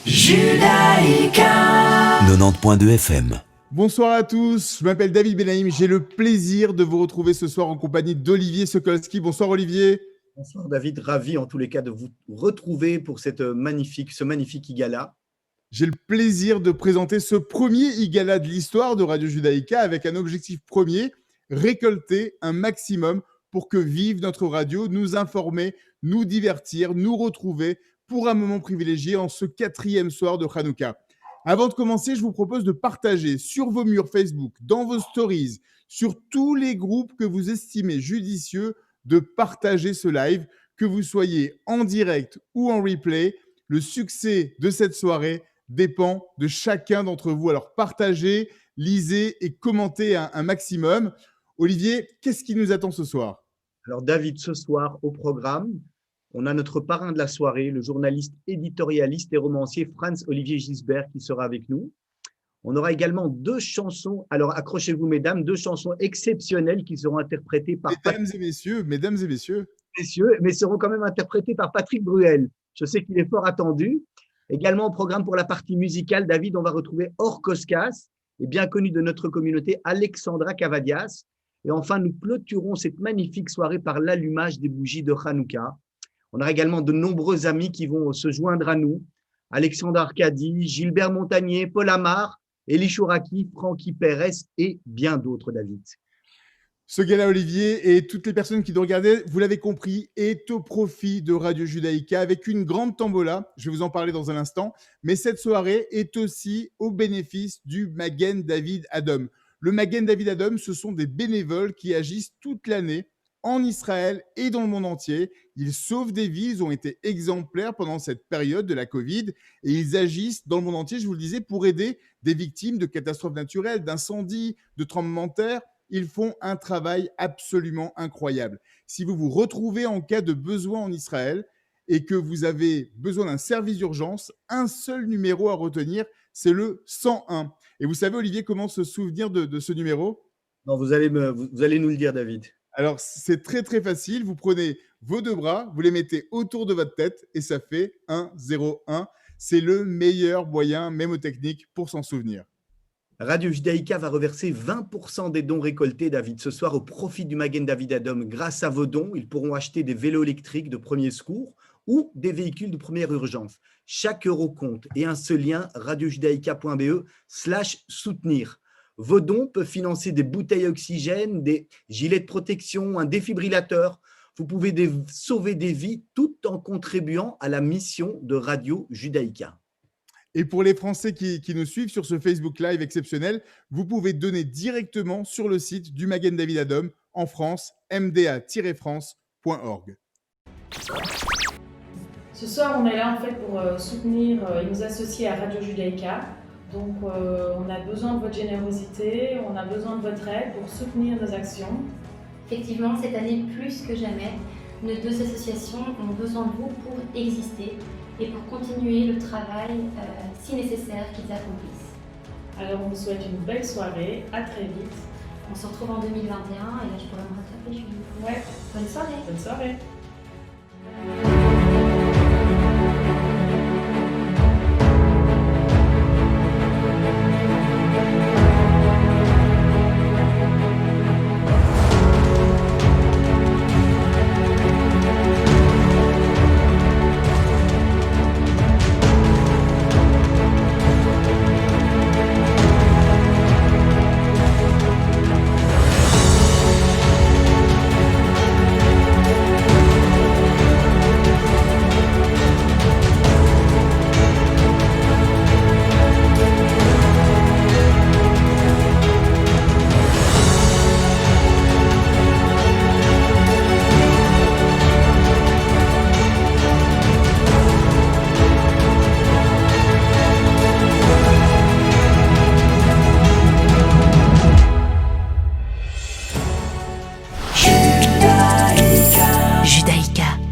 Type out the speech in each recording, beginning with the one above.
Judaïka 90.2 FM. Bonsoir à tous, je m'appelle David Benaïm, j'ai le plaisir de vous retrouver ce soir en compagnie d'Olivier Sokolski. Bonsoir Olivier. Bonsoir David, ravi en tous les cas de vous retrouver pour ce magnifique Igala. J'ai le plaisir de présenter ce premier Igala de l'histoire de Radio Judaïka avec un objectif premier, récolter un maximum pour que vive notre radio, nous informer, nous divertir, nous retrouver pour un moment privilégié en ce 4e soir de Hanouka. Avant de commencer, je vous propose de partager sur vos murs Facebook, dans vos stories, sur tous les groupes que vous estimez judicieux, de partager ce live, que vous soyez en direct ou en replay. Le succès de cette soirée dépend de chacun d'entre vous. Alors partagez, lisez et commentez un maximum. Olivier, qu'est-ce qui nous attend ce soir ? Alors David, ce soir au programme, on a notre parrain de la soirée, le journaliste éditorialiste et romancier Franz-Olivier Gisbert qui sera avec nous. On aura également 2 chansons, alors accrochez-vous mesdames, 2 chansons exceptionnelles qui seront interprétées par… Mesdames et messieurs. Mais seront quand même interprétées par Patrick Bruel. Je sais qu'il est fort attendu. Également au programme pour la partie musicale, David, on va retrouver Orkoskas et bien connu de notre communauté, Alexandra Cavadias. Et enfin, nous clôturons cette magnifique soirée par l'allumage des bougies de Hanouka. On aura également de nombreux amis qui vont se joindre à nous. Alexandre Arcadi, Gilbert Montagnier, Paul Amar, Elie Chouraki, Francky Pérez et bien d'autres, David. Ce gala, Olivier, et toutes les personnes qui nous regardaient, vous l'avez compris, est au profit de Radio Judaïka avec une grande tombola. Je vais vous en parler dans un instant. Mais cette soirée est aussi au bénéfice du Magen David Adom. Le Magen David Adom, ce sont des bénévoles qui agissent toute l'année en Israël et dans le monde entier. Ils sauvent des vies, ils ont été exemplaires pendant cette période de la Covid et ils agissent dans le monde entier, je vous le disais, pour aider des victimes de catastrophes naturelles, d'incendies, de tremblements de terre. Ils font un travail absolument incroyable. Si vous vous retrouvez en cas de besoin en Israël et que vous avez besoin d'un service d'urgence, un seul numéro à retenir, c'est le 101. Et vous savez, Olivier, comment se souvenir de ce numéro ? Non, vous allez nous le dire, David. Alors, c'est très, très facile. Vous prenez vos 2 bras, vous les mettez autour de votre tête et ça fait 101. C'est le meilleur moyen mémotechnique pour s'en souvenir. Radio Judaïka va reverser 20% des dons récoltés, David, ce soir au profit du Magen David Adom. Grâce à vos dons, ils pourront acheter des vélos électriques de premier secours ou des véhicules de première urgence. Chaque euro compte et un seul lien, radiojudaïka.be/soutenir. Vos dons peuvent financer des bouteilles à oxygène, des gilets de protection, un défibrillateur. Vous pouvez sauver des vies tout en contribuant à la mission de Radio Judaïka. Et pour les Français qui nous suivent sur ce Facebook Live exceptionnel, vous pouvez donner directement sur le site du Magen David Adom en France, mda-france.org. Ce soir, on est là en fait pour soutenir et nous associer à Radio Judaïka. Donc, on a besoin de votre générosité, on a besoin de votre aide pour soutenir nos actions. Effectivement, cette année, plus que jamais, nos 2 associations ont besoin de vous pour exister et pour continuer le travail si nécessaire qu'ils accomplissent. Alors, on vous souhaite une belle soirée, à très vite. On se retrouve en 2021 et là, je pourrais me rattraper, Julie. Ouais, Bonne soirée. bonne soirée.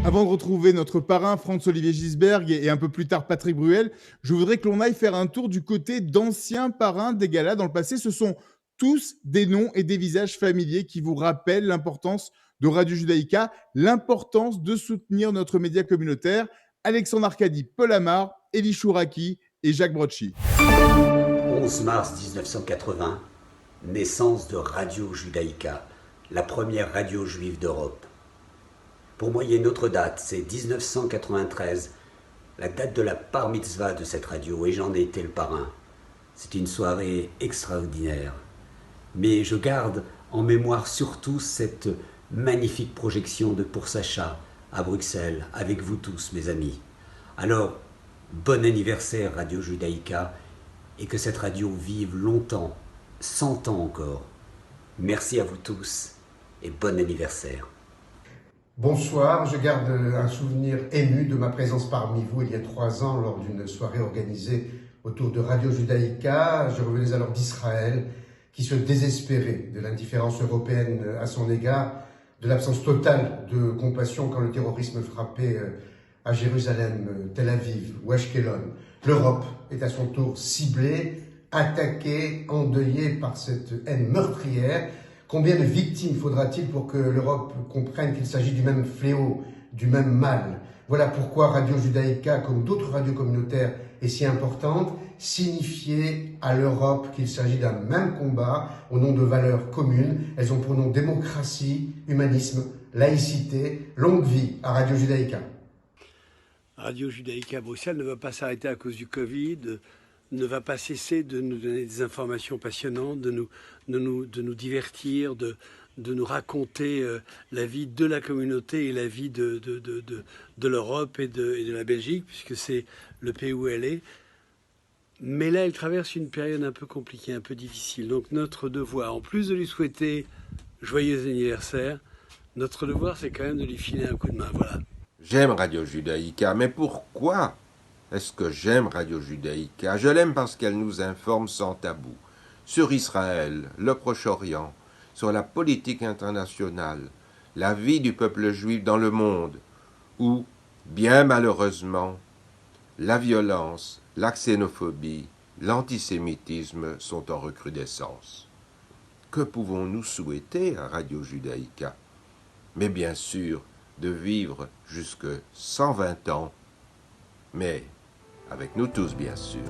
Avant de retrouver notre parrain Franz-Olivier Gisberg et un peu plus tard Patrick Bruel, je voudrais que l'on aille faire un tour du côté d'anciens parrains des galas dans le passé. Ce sont tous des noms et des visages familiers qui vous rappellent l'importance de Radio Judaïka, l'importance de soutenir notre média communautaire. Alexandre Arcadi, Paul Amar, Elie Chouraki et Jacques Brocchi. 11 mars 1980, naissance de Radio Judaïka, la première radio juive d'Europe. Pour moi, il y a une autre date, c'est 1993, la date de la bar mitzvah de cette radio, et j'en ai été le parrain. C'est une soirée extraordinaire. Mais je garde en mémoire surtout cette magnifique projection de Pour Sacha à Bruxelles, avec vous tous, mes amis. Alors, bon anniversaire Radio Judaïka, et que cette radio vive longtemps, 100 ans encore. Merci à vous tous, et bon anniversaire. Bonsoir, je garde un souvenir ému de ma présence parmi vous il y a 3 ans lors d'une soirée organisée autour de Radio Judaïka. Je revenais alors d'Israël qui se désespérait de l'indifférence européenne à son égard, de l'absence totale de compassion quand le terrorisme frappait à Jérusalem, Tel Aviv ou Ashkelon. L'Europe est à son tour ciblée, attaquée, endeuillée par cette haine meurtrière. Combien de victimes faudra-t-il pour que l'Europe comprenne qu'il s'agit du même fléau, du même mal? Voilà pourquoi Radio Judaïka, comme d'autres radios communautaires, est si importante, signifier à l'Europe qu'il s'agit d'un même combat au nom de valeurs communes. Elles ont pour nom démocratie, humanisme, laïcité. Longue vie à Radio Judaïka. Radio Judaïka à Bruxelles ne va pas s'arrêter à cause du Covid, ne va pas cesser de nous donner des informations passionnantes, de nous divertir, de nous raconter la vie de la communauté et la vie de l'Europe et de la Belgique, puisque c'est le pays où elle est. Mais là, elle traverse une période un peu compliquée, un peu difficile. Donc notre devoir, en plus de lui souhaiter joyeux anniversaire, notre devoir, c'est quand même de lui filer un coup de main. Voilà. J'aime Radio Judaïka, mais pourquoi est-ce que j'aime Radio Judaïka? Je l'aime parce qu'elle nous informe sans tabou sur Israël, le Proche-Orient, sur la politique internationale, la vie du peuple juif dans le monde, où, bien malheureusement, la violence, la xénophobie, l'antisémitisme sont en recrudescence. Que pouvons-nous souhaiter à Radio Judaïka? Mais bien sûr, de vivre jusque 120 ans, mais avec nous tous, bien sûr.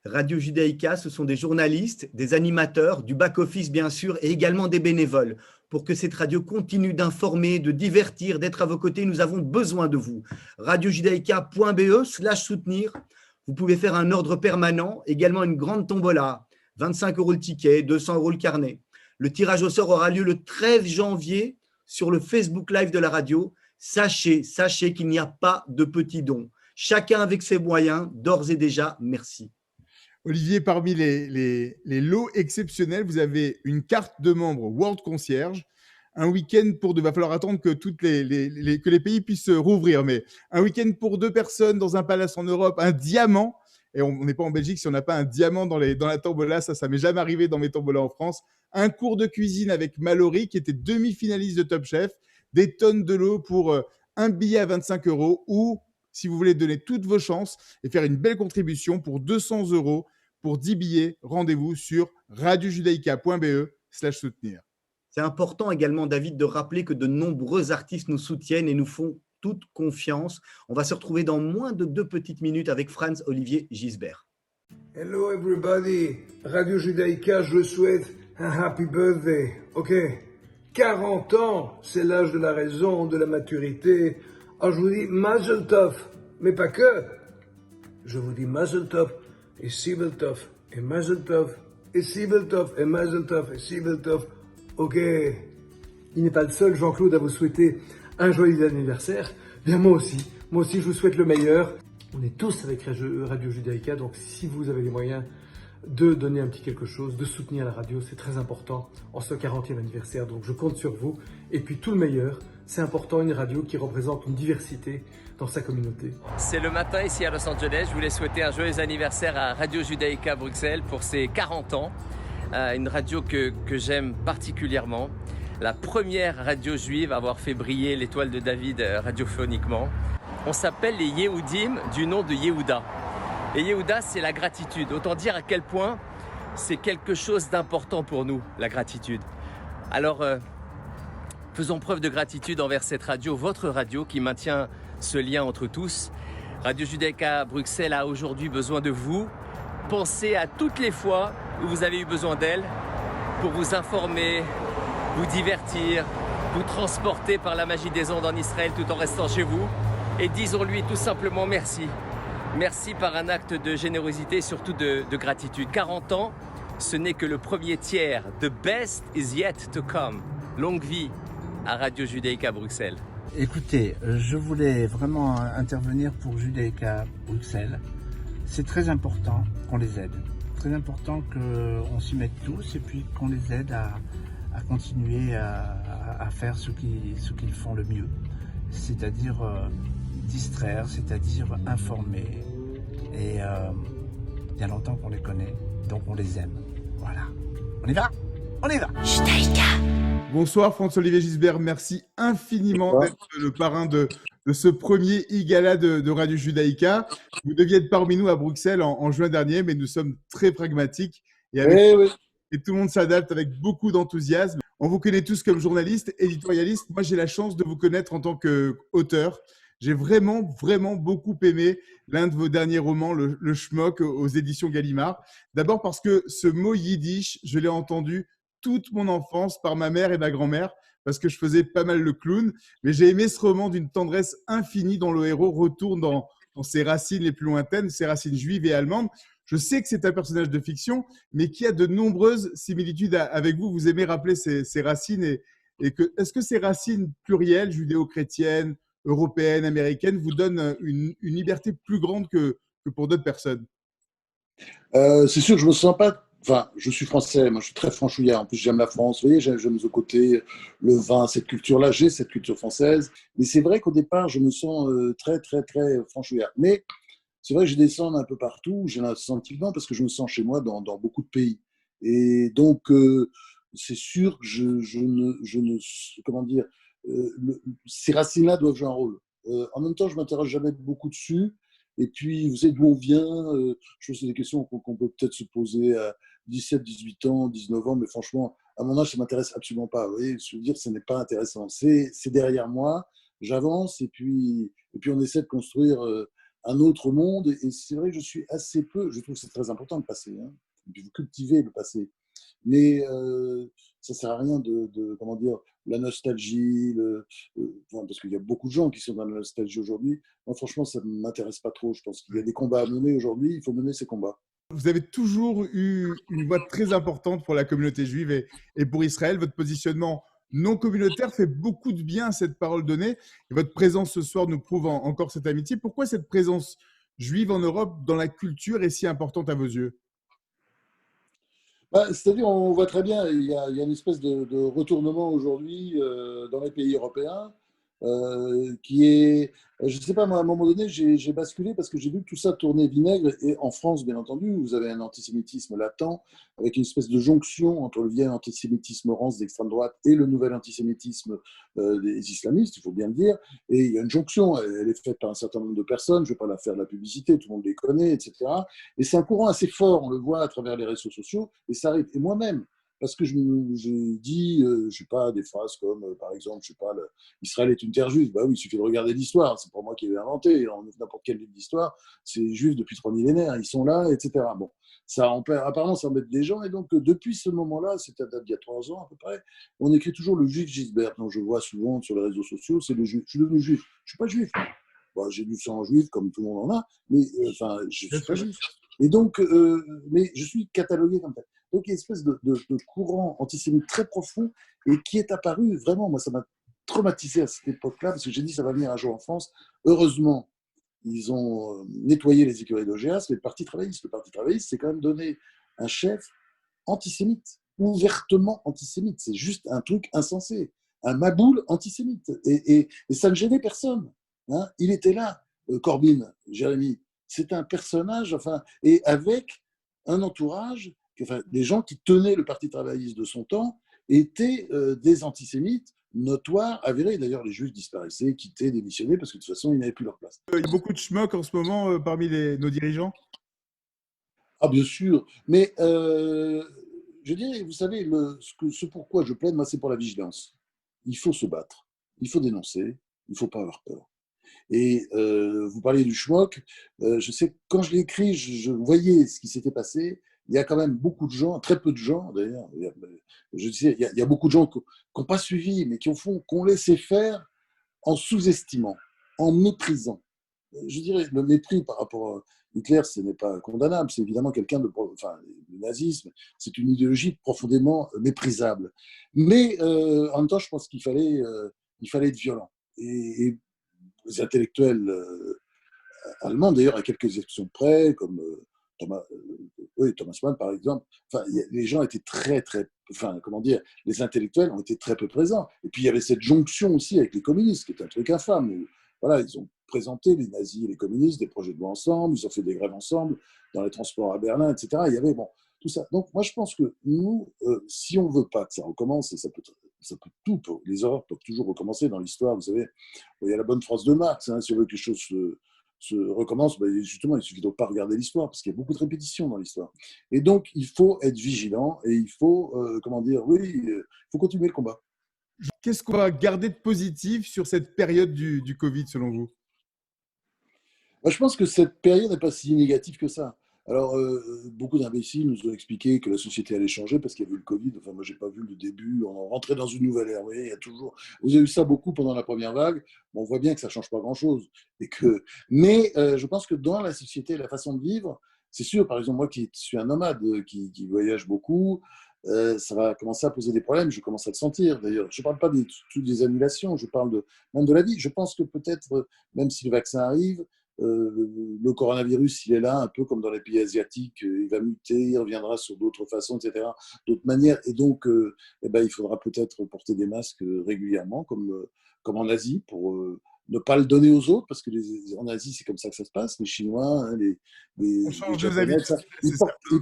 Radio Judaïka, ce sont des journalistes, des animateurs, du back-office bien sûr, et également des bénévoles. Pour que cette radio continue d'informer, de divertir, d'être à vos côtés, nous avons besoin de vous. radiojudaïka.be/soutenir. Vous pouvez faire un ordre permanent, également une grande tombola, 25 € le ticket, 200 € le carnet. Le tirage au sort aura lieu le 13 janvier sur le Facebook Live de la radio. Sachez qu'il n'y a pas de petits dons. Chacun avec ses moyens, d'ores et déjà, merci. Olivier, parmi les lots exceptionnels, vous avez une carte de membre World Concierge, un week-end pour deux. Il va falloir attendre que que les pays puissent rouvrir, mais un week-end pour 2 personnes dans un palace en Europe, un diamant. Et on n'est pas en Belgique si on n'a pas un diamant dans la tombola. Ça m'est jamais arrivé dans mes tombolas en France. Un cours de cuisine avec Mallory, qui était demi-finaliste de Top Chef. Des tonnes de lots pour un billet à 25 € ou, si vous voulez donner toutes vos chances et faire une belle contribution pour 200 € pour 10 billets, rendez-vous sur radiojudaïka.be/soutenir. C'est important également, David, de rappeler que de nombreux artistes nous soutiennent et nous font toute confiance. On va se retrouver dans moins de 2 petites minutes avec Franz Olivier Gisbert. Hello everybody, Radio Judaïka, je souhaite un happy birthday, ok? 40 ans, c'est l'âge de la raison, de la maturité. Alors je vous dis Mazel Tov, mais pas que. Je vous dis Mazel Tov et Sibel Tov, et Mazel Tov, et Sibel Tov, et Mazel Tov, et Sibel Tov, ok? Il n'est pas le seul, Jean-Claude, à vous souhaiter un joyeux anniversaire. Bien moi aussi, je vous souhaite le meilleur. On est tous avec Radio Judaïka, donc si vous avez les moyens de donner un petit quelque chose, de soutenir la radio, c'est très important en ce 40e anniversaire, donc je compte sur vous. Et puis tout le meilleur, c'est important, une radio qui représente une diversité dans sa communauté. C'est le matin ici à Los Angeles, je voulais souhaiter un joyeux anniversaire à Radio Judaïka Bruxelles pour ses 40 ans, une radio que j'aime particulièrement. La première radio juive à avoir fait briller l'étoile de David radiophoniquement. On s'appelle les Yehudim du nom de Yehuda. Et Yehuda, c'est la gratitude. Autant dire à quel point c'est quelque chose d'important pour nous, la gratitude. Alors, Faisons preuve de gratitude envers cette radio, votre radio qui maintient ce lien entre tous. Radio Judaïka Bruxelles a aujourd'hui besoin de vous. Pensez à toutes les fois où vous avez eu besoin d'elle pour vous informer, vous divertir, vous transporter par la magie des ondes en Israël tout en restant chez vous. Et disons-lui tout simplement merci. Merci par un acte de générosité et surtout de gratitude. 40 ans, ce n'est que le premier tiers. The best is yet to come. Longue vie à Radio Judaïka Bruxelles. Écoutez, je voulais vraiment intervenir pour Judaïka Bruxelles. C'est très important qu'on les aide. Très important qu'on s'y mette tous et puis qu'on les aide à continuer à faire ce qu'ils font le mieux. C'est-à-dire distraire, c'est-à-dire informer. Et il y a longtemps qu'on les connaît, donc on les aime. Voilà. On y va? On y va! Judaïka. Bonsoir François-Olivier Gisbert, merci infiniment d'être le parrain de ce premier e-gala de Radio Judaïka. Vous deviez être parmi nous à Bruxelles en juin dernier, mais nous sommes très pragmatiques et tout le monde s'adapte avec beaucoup d'enthousiasme. On vous connaît tous comme journaliste, éditorialiste. Moi, j'ai la chance de vous connaître en tant qu'auteur. J'ai vraiment beaucoup aimé l'un de vos derniers romans, le Schmock, aux éditions Gallimard. D'abord parce que ce mot yiddish, je l'ai entendu toute mon enfance par ma mère et ma grand-mère, parce que je faisais pas mal le clown. Mais j'ai aimé ce roman d'une tendresse infinie dont le héros retourne dans ses racines les plus lointaines, ses racines juives et allemandes. Je sais que c'est un personnage de fiction, mais qui a de nombreuses similitudes avec vous. Vous aimez rappeler ces racines est-ce que ces racines plurielles, judéo-chrétiennes, européennes, américaines, vous donnent une liberté plus grande que pour d'autres personnes? C'est sûr que je me sens pas. Enfin, je suis français, moi je suis très franchouillard. En plus, j'aime la France. Vous voyez, j'aime ce côté, le vin, cette culture-là. J'ai cette culture française. Mais c'est vrai qu'au départ, je me sens très franchouillard. Mais c'est vrai que je descends un peu partout. J'ai un sentiment parce que je me sens chez moi dans beaucoup de pays. Et donc, c'est sûr que je ne comment dire, ces racines-là doivent jouer un rôle. En même temps, je m'interroge jamais beaucoup dessus. Et puis, vous savez d'où on vient. Je pense que c'est des questions qu'on peut peut-être se poser à 17, 18 ans, 19 ans. Mais franchement, à mon âge, ça ne m'intéresse absolument pas. Vous voyez, je veux dire, ce n'est pas intéressant. C'est derrière moi. J'avance et puis on essaie de construire un autre monde. Et c'est vrai que je suis assez peu. Je trouve que c'est très important le passé. Hein. Et puis vous cultivez le passé. Mais ça ne sert à rien de comment dire, la nostalgie, parce qu'il y a beaucoup de gens qui sont dans la nostalgie aujourd'hui. Moi, franchement, ça ne m'intéresse pas trop. Je pense qu'il y a des combats à mener aujourd'hui. Il faut mener ces combats. Vous avez toujours eu une voix très importante pour la communauté juive et pour Israël. Votre positionnement non communautaire fait beaucoup de bien à cette parole donnée. Et votre présence ce soir nous prouve encore cette amitié. Pourquoi cette présence juive en Europe, dans la culture, est si importante à vos yeux? C'est-à-dire, on voit très bien, il y a une espèce de retournement aujourd'hui dans les pays européens qui est, je ne sais pas, moi, à un moment donné, j'ai basculé parce que j'ai vu que tout ça tournait vinaigre. Et en France, bien entendu, vous avez un antisémitisme latent avec une espèce de jonction entre le vieil antisémitisme rance d'extrême droite et le nouvel antisémitisme des islamistes, il faut bien le dire. Et il y a une jonction, elle est faite par un certain nombre de personnes, je ne vais pas la faire de la publicité, tout le monde les connaît, etc. Et c'est un courant assez fort, on le voit à travers les réseaux sociaux, et ça arrive. Et moi-même, parce que j'ai dit, je ne sais pas, des phrases comme, par exemple, je ne sais pas, Israël est une terre juive. Bah oui, il suffit de regarder l'histoire, c'est pas moi qui l'ai inventé. Dans n'importe quel livre d'histoire, c'est juif depuis 3 millénaires, ils sont là, etc. Bon, apparemment, ça embête des gens. Et donc, depuis ce moment-là, c'était à date d'il y a 3 ans à peu près, on écrit toujours le juif Gisbert, dont je vois souvent sur les réseaux sociaux, c'est le juif. Je suis devenu juif. Je ne suis pas juif. Bon, j'ai du sang juif, comme tout le monde en a, mais je ne suis pas juif. Et donc, mais je suis catalogué comme tel. Donc, il y a une espèce de courant antisémite très profond et qui est apparu vraiment, moi, ça m'a traumatisé à cette époque-là parce que j'ai dit ça va venir un jour en France. Heureusement, ils ont nettoyé les écuries d'OGS, mais le Parti travailliste, c'est quand même donné un chef antisémite, ouvertement antisémite. C'est juste un truc insensé, un maboule antisémite. Et ça ne gênait personne. Hein. Il était là, Corbyn, Jérémy. C'est un personnage, et avec un entourage. Les gens qui tenaient le Parti travailliste de son temps étaient des antisémites notoires, avérés. D'ailleurs, les juifs disparaissaient, quittaient, démissionnaient, parce que de toute façon, ils n'avaient plus leur place. Il y a beaucoup de schmuck en ce moment parmi nos dirigeants? Ah, bien sûr. Mais je dirais, vous savez, ce pourquoi je plaide, moi, c'est pour la vigilance. il faut se battre, il faut dénoncer, il ne faut pas avoir peur. Et vous parliez du schmock, je sais que quand je l'ai écrit, je voyais ce qui s'était passé. Il y a quand même beaucoup de gens, très peu de gens d'ailleurs, je disais, il y a beaucoup de gens qui n'ont pas suivi, mais qui ont laissé faire en sous-estimant, en méprisant. Je dirais, le mépris par rapport à Hitler, ce n'est pas condamnable, c'est évidemment quelqu'un de... Enfin, le nazisme, c'est une idéologie profondément méprisable. Mais en même temps, je pense qu'il fallait être violent. Et les intellectuels allemands, d'ailleurs, à quelques exceptions près, comme Thomas Mann, par exemple, enfin, les gens étaient les intellectuels ont été très peu présents. Et puis, il y avait cette jonction aussi avec les communistes, qui est un truc infâme. Où, voilà, ils ont présenté, les nazis et les communistes, des projets de loi ensemble, ils ont fait des grèves ensemble dans les transports à Berlin, etc. Il y avait, tout ça. Donc, moi, je pense que nous, si on ne veut pas que ça recommence, et ça peut les horreurs peuvent toujours recommencer dans l'histoire, vous savez, il y a la bonne phrase de Marx, hein, si on veut que les choses se recommencent, justement, il ne suffit de pas regarder l'histoire, parce qu'il y a beaucoup de répétitions dans l'histoire. Et donc, il faut être vigilant, et il faut, il faut continuer le combat. Qu'est-ce qu'on va garder de positif sur cette période du Covid, selon vous? Je pense que cette période n'est pas si négative que ça. Alors, beaucoup d'imbéciles nous ont expliqué que la société allait changer parce qu'il y avait eu le Covid. Enfin, moi, je n'ai pas vu le début. On rentrait dans une nouvelle ère. Vous voyez, il y a toujours... Vous avez eu ça beaucoup pendant la première vague. On voit bien que ça ne change pas grand-chose. Mais je pense que dans la société, la façon de vivre, c'est sûr, par exemple, moi qui suis un nomade, qui voyage beaucoup, ça va commencer à poser des problèmes. Je commence à le sentir, d'ailleurs. Je ne parle pas des annulations, je parle même de la vie. Je pense que peut-être, même si le vaccin arrive, le coronavirus, il est là, un peu comme dans les pays asiatiques, il va muter, il reviendra sur d'autres façons, etc., d'autres manières. Et donc, il faudra peut-être porter des masques régulièrement, comme en Asie, pour ne pas le donner aux autres, parce que en Asie, c'est comme ça que ça se passe. Les Chinois, hein, les Japonais, ils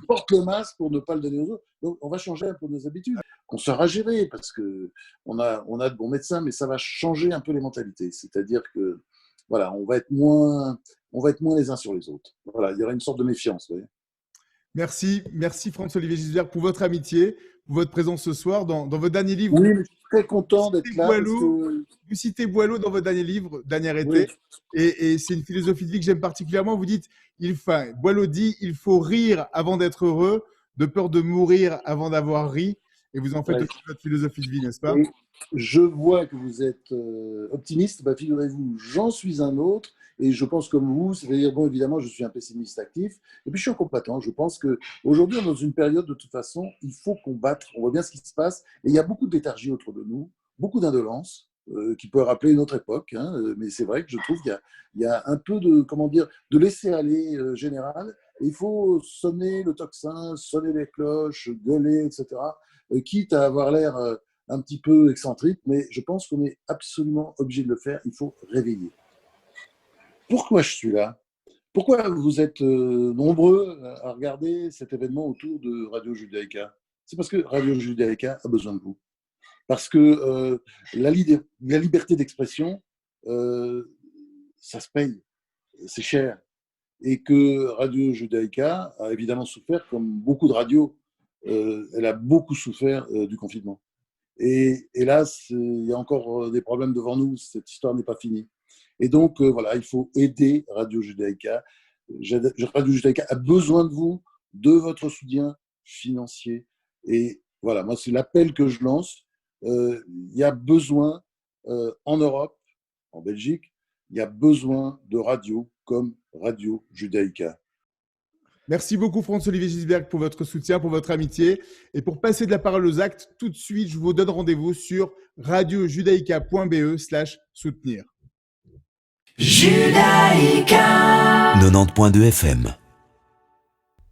portent le masque pour ne pas le donner aux autres. Donc, on va changer un peu nos habitudes. On sera géré, parce qu'on a de bons médecins, mais ça va changer un peu les mentalités. C'est-à-dire que voilà, on va être moins les uns sur les autres. Voilà, il y aura une sorte de méfiance. Vous voyez. Merci François-Olivier Gisbert pour votre amitié, pour votre présence ce soir dans votre dernier livre. Oui, mais je suis très content d'être là. Vous citez Boileau dans votre dernier livre, Dernier été, oui. Et c'est une philosophie de vie que j'aime particulièrement. Vous dites, Boileau dit, il faut rire avant d'être heureux, de peur de mourir avant d'avoir ri. Et vous en faites aussi votre philosophie de vie, n'est-ce pas? Je vois que vous êtes optimiste. Figurez-vous, j'en suis un autre. Et je pense comme vous, c'est-à-dire, bon, évidemment, je suis un pessimiste actif. Et puis, je suis un combattant. Je pense qu'aujourd'hui, on est dans une période, de toute façon, il faut combattre. On voit bien ce qui se passe. Et il y a beaucoup de léthargie autour de nous, beaucoup d'indolence, qui peut rappeler une autre époque. Hein, mais c'est vrai que je trouve qu'il y a un peu de laisser-aller général. Et il faut sonner le tocsin, sonner les cloches, gueuler, etc. Quitte à avoir l'air un petit peu excentrique, mais je pense qu'on est absolument obligé de le faire. Il faut réveiller. Pourquoi je suis là? Pourquoi vous êtes nombreux à regarder cet événement autour de Radio Judaïka? C'est parce que Radio Judaïka a besoin de vous. Parce que la liberté d'expression, ça se paye, c'est cher. Et que Radio Judaïka a évidemment souffert, comme beaucoup de radios, elle a beaucoup souffert du confinement. Et hélas, il y a encore des problèmes devant nous, cette histoire n'est pas finie. Et donc, voilà, il faut aider Radio Judaïka. Radio Judaïka a besoin de vous, de votre soutien financier. Et voilà, moi, c'est l'appel que je lance. Il y a besoin, en Europe, en Belgique, il y a besoin de radios comme Radio Judaïka. Merci beaucoup François-Olivier Gisbert pour votre soutien, pour votre amitié. Et pour passer de la parole aux actes, tout de suite, je vous donne rendez-vous sur radiojudaïka.be/soutenir. Judaïka 90.2 FM.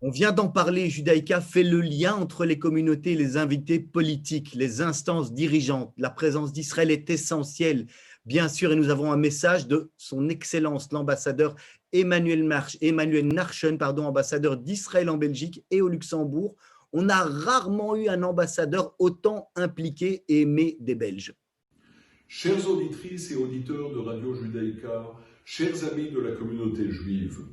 On vient d'en parler, Judaïka fait le lien entre les communautés, les invités politiques, les instances dirigeantes. La présence d'Israël est essentielle, bien sûr, et nous avons un message de son Excellence, l'ambassadeur Emmanuel Narchen, ambassadeur d'Israël en Belgique et au Luxembourg. On a rarement eu un ambassadeur autant impliqué et aimé des Belges. Chères auditrices et auditeurs de Radio Judaïka, chers amis de la communauté juive,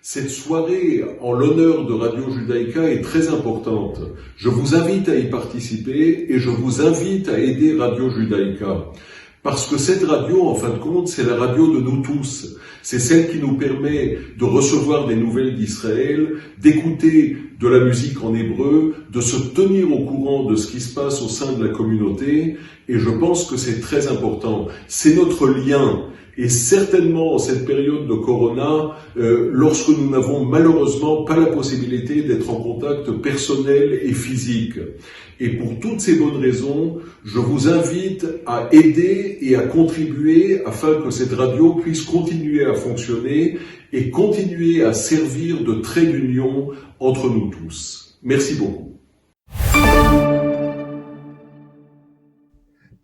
Cette soirée en l'honneur de Radio Judaïka est très importante. Je vous invite à y participer et je vous invite à aider Radio Judaïka. Parce que cette radio, en fin de compte, c'est la radio de nous tous. C'est celle qui nous permet de recevoir des nouvelles d'Israël, d'écouter de la musique en hébreu, de se tenir au courant de ce qui se passe au sein de la communauté. Et je pense que c'est très important. C'est notre lien. Et certainement, en cette période de Corona, lorsque nous n'avons malheureusement pas la possibilité d'être en contact personnel et physique. Et pour toutes ces bonnes raisons, je vous invite à aider et à contribuer afin que cette radio puisse continuer à fonctionner et continuer à servir de trait d'union entre nous tous. Merci beaucoup.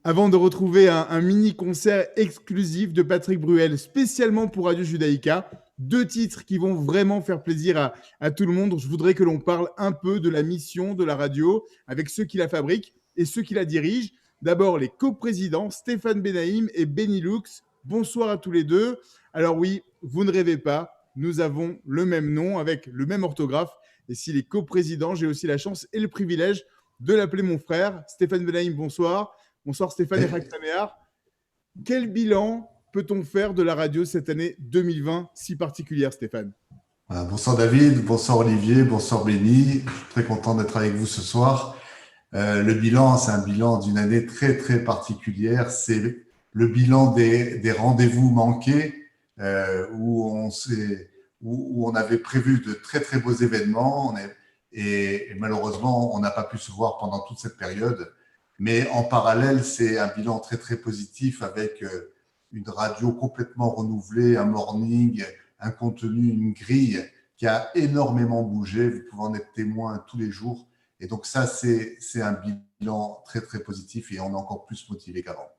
Avant de retrouver un mini-concert exclusif de Patrick Bruel, spécialement pour Radio Judaïka, 2 titres qui vont vraiment faire plaisir à tout le monde. Je voudrais que l'on parle un peu de la mission de la radio avec ceux qui la fabriquent et ceux qui la dirigent. D'abord, les coprésidents Stéphane Benaïm et Benny Lux. Bonsoir à tous les deux. Alors oui, vous ne rêvez pas, nous avons le même nom avec le même orthographe. Et s'il est coprésident, j'ai aussi la chance et le privilège de l'appeler mon frère. Stéphane Benaïm, bonsoir. Bonsoir Stéphane et Saméar. Quel bilan peut-on faire de la radio cette année 2020 si particulière, Stéphane? Bonsoir David, bonsoir Olivier, bonsoir Benny. Je suis très content d'être avec vous ce soir. Le bilan, c'est un bilan d'une année très très particulière. C'est le bilan des rendez-vous manqués où on avait prévu de très très beaux événements et malheureusement on n'a pas pu se voir pendant toute cette période. Mais en parallèle, c'est un bilan très, très positif avec une radio complètement renouvelée, un morning, un contenu, une grille qui a énormément bougé. Vous pouvez en être témoin tous les jours. Et donc ça, c'est un bilan très, très positif et on est encore plus motivé qu'avant.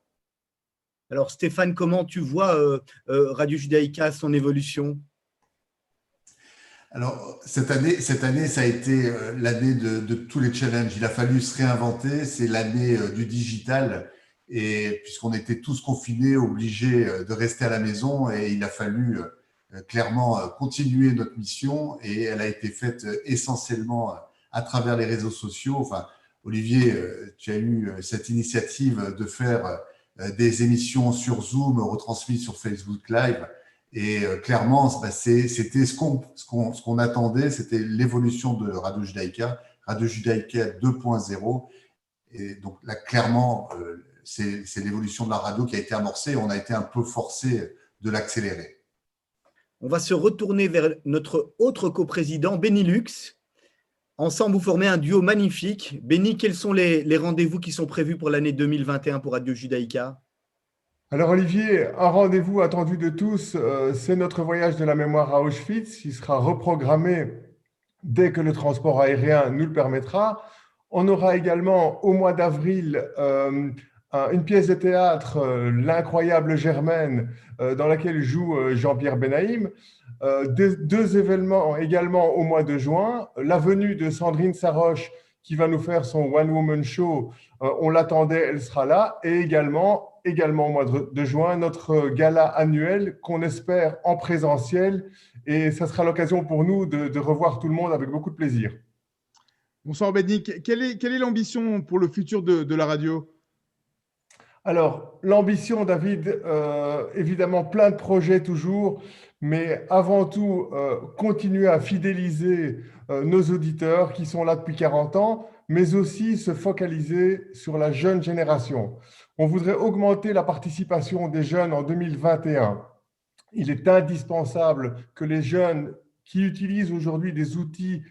Alors Stéphane, comment tu vois Radio Judaïka, son évolution ? Alors, cette année, ça a été l'année de tous les challenges. Il a fallu se réinventer. C'est l'année du digital. Et puisqu'on était tous confinés, obligés de rester à la maison, et il a fallu clairement continuer notre mission. Et elle a été faite essentiellement à travers les réseaux sociaux. Enfin, Olivier, tu as eu cette initiative de faire des émissions sur Zoom retransmises sur Facebook Live. Et clairement, c'était ce qu'on attendait, c'était l'évolution de Radio Judaïka 2.0. Et donc là, clairement, c'est l'évolution de la radio qui a été amorcée et on a été un peu forcé de l'accélérer. On va se retourner vers notre autre coprésident, Benny Lux. Ensemble, vous formez un duo magnifique. Benny, quels sont les rendez-vous qui sont prévus pour l'année 2021 pour Radio Judaïka ? Alors Olivier, un rendez-vous attendu de tous, c'est notre voyage de la mémoire à Auschwitz qui sera reprogrammé dès que le transport aérien nous le permettra. On aura également au mois d'avril une pièce de théâtre, L'incroyable Germaine, dans laquelle joue Jean-Pierre Benaïm. 2 événements également au mois de juin, la venue de Sandrine Saroche qui va nous faire son One Woman Show, on l'attendait, elle sera là, et également au mois de juin, notre gala annuel qu'on espère en présentiel, et ça sera l'occasion pour nous de revoir tout le monde avec beaucoup de plaisir. Bonsoir Benny, quelle est l'ambition pour le futur de la radio ? Alors, l'ambition, David, évidemment plein de projets toujours, mais avant tout, continuer à fidéliser nos auditeurs qui sont là depuis 40 ans, mais aussi se focaliser sur la jeune génération. On voudrait augmenter la participation des jeunes en 2021. Il est indispensable que les jeunes qui utilisent aujourd'hui des outils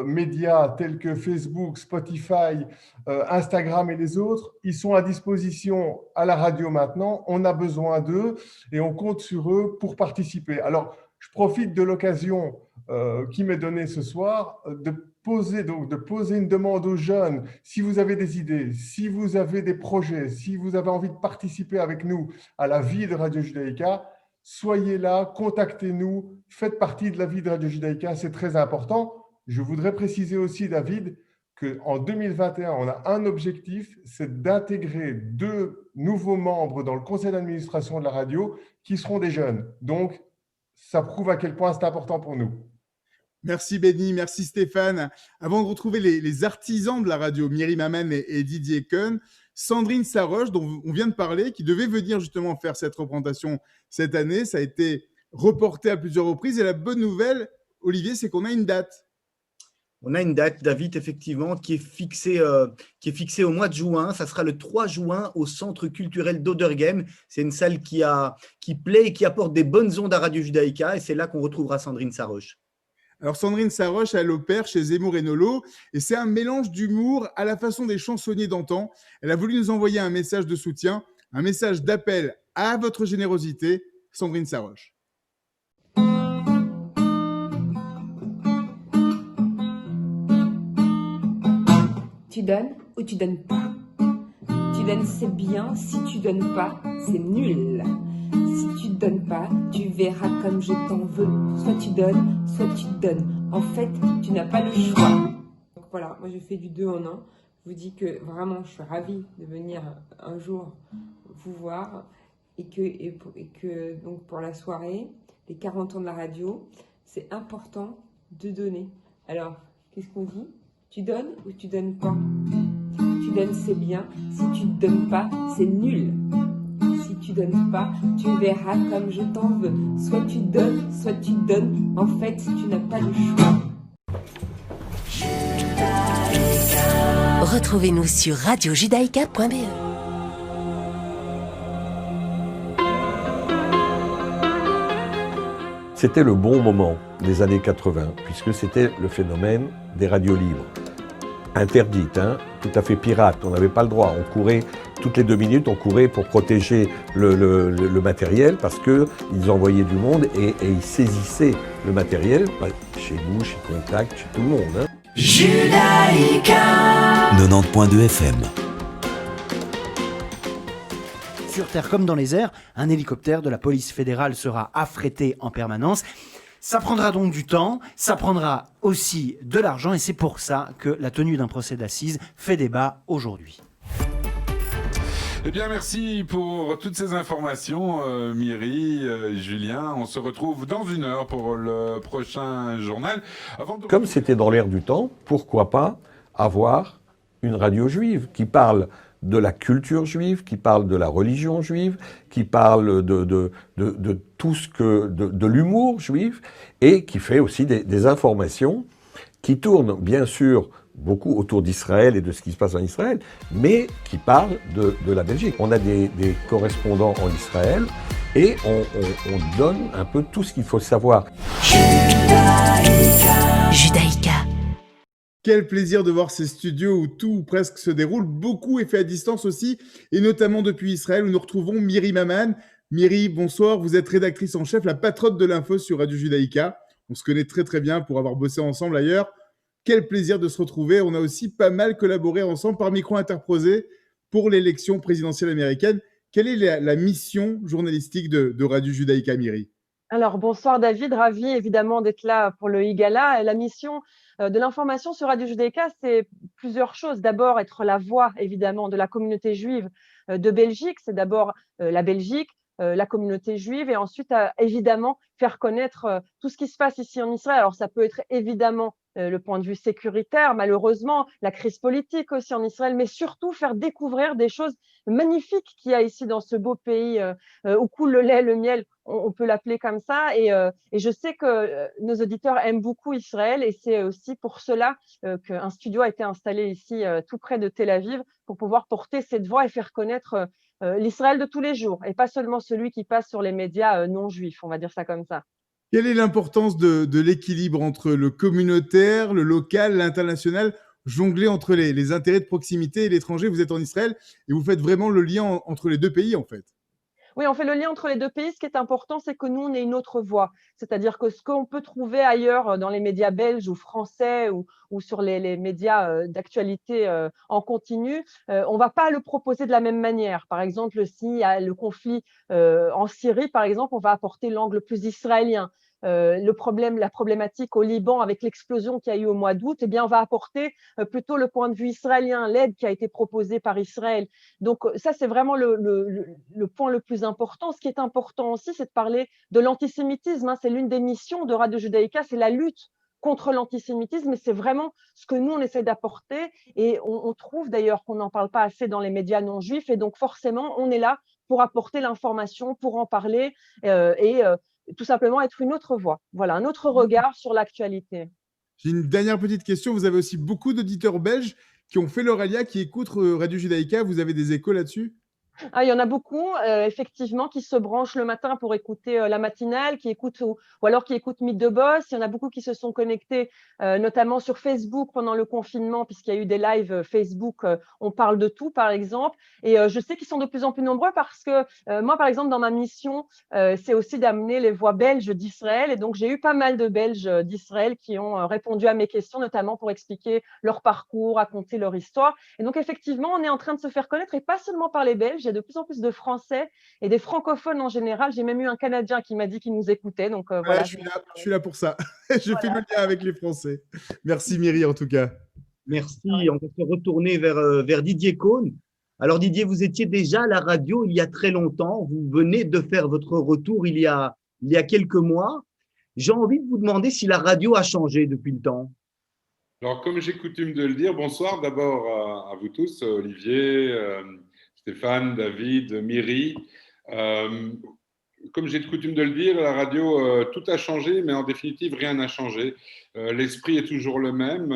médias tels que Facebook, Spotify, Instagram et les autres, ils sont à disposition à la radio maintenant. On a besoin d'eux et on compte sur eux pour participer. Alors, je profite de l'occasion qui m'est donnée ce soir de poser une demande aux jeunes. Si vous avez des idées, si vous avez des projets, si vous avez envie de participer avec nous à la vie de Radio Judaïka, soyez là, contactez-nous, faites partie de la vie de Radio Judaïka, c'est très important. Je voudrais préciser aussi, David, qu'en 2021, on a un objectif, c'est d'intégrer 2 nouveaux membres dans le conseil d'administration de la radio qui seront des jeunes. Donc, ça prouve à quel point c'est important pour nous. Merci Benny, merci Stéphane. Avant de retrouver les artisans de la radio, Myri Maman et Didier Cohn, Sandrine Saroche, dont on vient de parler, qui devait venir justement faire cette représentation cette année, ça a été reporté à plusieurs reprises. Et la bonne nouvelle, Olivier, c'est qu'on a une date. On a une date, David, effectivement, qui est fixée au mois de juin. Ça sera le 3 juin au Centre culturel d'Oderghem. C'est une salle qui plaît et qui apporte des bonnes ondes à Radio Judaïka. Et c'est là qu'on retrouvera Sandrine Saroche. Alors Sandrine Saroche, elle opère chez Zemmour et Nolo et c'est un mélange d'humour à la façon des chansonniers d'antan. Elle a voulu nous envoyer un message de soutien, un message d'appel à votre générosité. Sandrine Saroche. Tu donnes ou tu donnes pas. Tu donnes, c'est bien. Si tu donnes pas, c'est nul. Si tu donnes pas, tu verras comme je t'en veux. Soit tu donnes, soit tu donnes. En fait, tu n'as pas le choix. Donc voilà, moi je fais du 2 en 1. Je vous dis que vraiment, je suis ravie de venir un jour vous voir et que donc pour la soirée, les 40 ans de la radio, c'est important de donner. Alors, qu'est-ce qu'on dit? Tu donnes ou tu donnes pas? Tu donnes, c'est bien. Si tu ne donnes pas, c'est nul. Si tu donnes pas, tu verras comme je t'en veux. Soit tu donnes, soit tu donnes. En fait, tu n'as pas le choix. Retrouvez-nous sur radiojudaïka.be. C'était le bon moment des années 80, puisque c'était le phénomène des radios libres. Interdites, tout à fait pirates, on n'avait pas le droit. On courait toutes les 2 minutes, on courait pour protéger le matériel, parce qu'ils envoyaient du monde et ils saisissaient le matériel, chez nous, chez Contact, chez tout le monde. Judaïka 90.2 FM. Sur terre comme dans les airs, un hélicoptère de la police fédérale sera affrété en permanence. Ça prendra donc du temps, ça prendra aussi de l'argent et c'est pour ça que la tenue d'un procès d'assises fait débat aujourd'hui. Eh bien, merci pour toutes ces informations, Myri, Julien. On se retrouve dans 1 heure pour le prochain journal. Comme c'était dans l'air du temps, pourquoi pas avoir une radio juive qui parle de la culture juive, qui parle de la religion juive, qui parle de tout ce que de l'humour juif et qui fait aussi des informations qui tournent bien sûr beaucoup autour d'Israël et de ce qui se passe en Israël, mais qui parlent de la Belgique. On a des correspondants en Israël et on donne un peu tout ce qu'il faut savoir. Judaïka. Quel plaisir de voir ces studios où tout ou presque se déroule. Beaucoup est fait à distance aussi, et notamment depuis Israël où nous retrouvons Myri Maman. Myri, bonsoir, vous êtes rédactrice en chef, la patronne de l'info sur Radio Judaïka. On se connaît très très bien pour avoir bossé ensemble ailleurs. Quel plaisir de se retrouver. On a aussi pas mal collaboré ensemble par micro interposé pour l'élection présidentielle américaine. Quelle est la mission journalistique de Radio Judaïka, Myri? Alors, bonsoir David, ravi évidemment d'être là pour le IGALA. La mission de l'information sur Radio Judaïka, c'est plusieurs choses. D'abord, être la voix évidemment de la communauté juive de Belgique. C'est d'abord la Belgique, la communauté juive et ensuite évidemment faire connaître tout ce qui se passe ici en Israël. Alors ça peut être évidemment le point de vue sécuritaire, malheureusement, la crise politique aussi en Israël, mais surtout faire découvrir des choses magnifiques qu'il y a ici dans ce beau pays où coule le lait, le miel, on peut l'appeler comme ça. Et je sais que nos auditeurs aiment beaucoup Israël et c'est aussi pour cela qu'un studio a été installé ici tout près de Tel Aviv pour pouvoir porter cette voix et faire connaître l'Israël de tous les jours et pas seulement celui qui passe sur les médias non juifs, on va dire ça comme ça. Quelle est l'importance de l'équilibre entre le communautaire, le local, l'international, jongler entre les intérêts de proximité et l'étranger? Vous êtes en Israël et vous faites vraiment le lien entre les deux pays en fait. Oui, on fait le lien entre les deux pays. Ce qui est important, c'est que nous, on ait une autre voix. C'est-à-dire que ce qu'on peut trouver ailleurs dans les médias belges ou français ou sur les médias d'actualité en continu, on ne va pas le proposer de la même manière. Par exemple, s'il y a le conflit en Syrie, par exemple, on va apporter l'angle plus israélien. la problématique au Liban avec l'explosion qu'il y a eu au mois d'août, eh bien, on va apporter plutôt le point de vue israélien, l'aide qui a été proposée par Israël. Donc ça, c'est vraiment le point le plus important. Ce qui est important aussi, c'est de parler de l'antisémitisme. C'est l'une des missions de Radio Judaïka, c'est la lutte contre l'antisémitisme, et c'est vraiment ce que nous, on essaie d'apporter. Et on trouve d'ailleurs qu'on n'en parle pas assez dans les médias non juifs, et donc forcément, on est là pour apporter l'information, pour en parler, et tout simplement être une autre voix. Voilà, un autre regard sur l'actualité. J'ai une dernière petite question. Vous avez aussi beaucoup d'auditeurs belges qui ont fait leur alia, qui écoutent Radio Judaïka. Vous avez des échos là-dessus ? Il y en a beaucoup, effectivement, qui se branchent le matin pour écouter la matinale, qui écoutent ou alors qui écoutent Mythe de Boss. Il y en a beaucoup qui se sont connectés, notamment sur Facebook pendant le confinement, puisqu'il y a eu des lives Facebook. On parle de tout, par exemple. Et je sais qu'ils sont de plus en plus nombreux parce que moi, par exemple, dans ma mission, c'est aussi d'amener les voix belges d'Israël. Et donc, j'ai eu pas mal de Belges d'Israël qui ont répondu à mes questions, notamment pour expliquer leur parcours, raconter leur histoire. Et donc, effectivement, on est en train de se faire connaître, et pas seulement par les Belges. Il y a de plus en plus de Français et des francophones en général. J'ai même eu un Canadien qui m'a dit qu'il nous écoutait. Donc, voilà. Je suis là pour ça. Je fais le lien avec les Français. Merci Myri, en tout cas. Merci. On va se retourner vers Didier Cohn. Alors Didier, vous étiez déjà à la radio il y a très longtemps. Vous venez de faire votre retour il y a quelques mois. J'ai envie de vous demander si la radio a changé depuis le temps. Alors, comme j'ai coutume de le dire, bonsoir d'abord à vous tous, Olivier, Stéphane, David, Myri. Comme j'ai coutume de le dire, la radio, tout a changé, mais en définitive, rien n'a changé. L'esprit est toujours le même.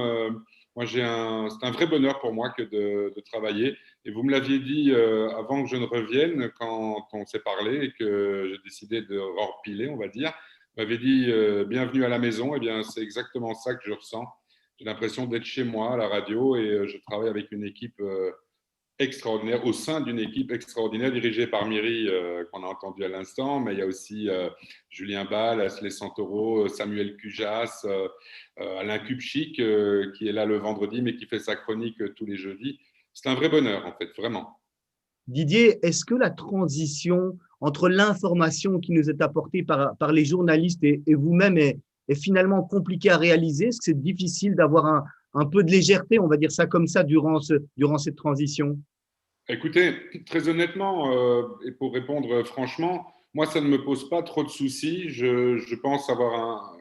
Moi, c'est un vrai bonheur pour moi que de travailler. Et vous me l'aviez dit avant que je ne revienne, quand on s'est parlé et que j'ai décidé de repiler, on va dire. Vous m'avez dit bienvenue à la maison. Eh bien, c'est exactement ça que je ressens. J'ai l'impression d'être chez moi à la radio, et je travaille avec une équipe extraordinaire, au sein d'une équipe extraordinaire dirigée par Myri, qu'on a entendu à l'instant, mais il y a aussi Julien Ball, Asley Santoro, Samuel Cujas, Alain Kupchik, qui est là le vendredi, mais qui fait sa chronique tous les jeudis. C'est un vrai bonheur, en fait, vraiment. Didier, est-ce que la transition entre l'information qui nous est apportée par les journalistes et vous-même est finalement compliquée à réaliser? Est-ce que c'est difficile d'avoir un peu de légèreté, on va dire ça comme ça, durant cette transition? Écoutez, très honnêtement, et pour répondre franchement, moi, ça ne me pose pas trop de soucis. Je pense avoir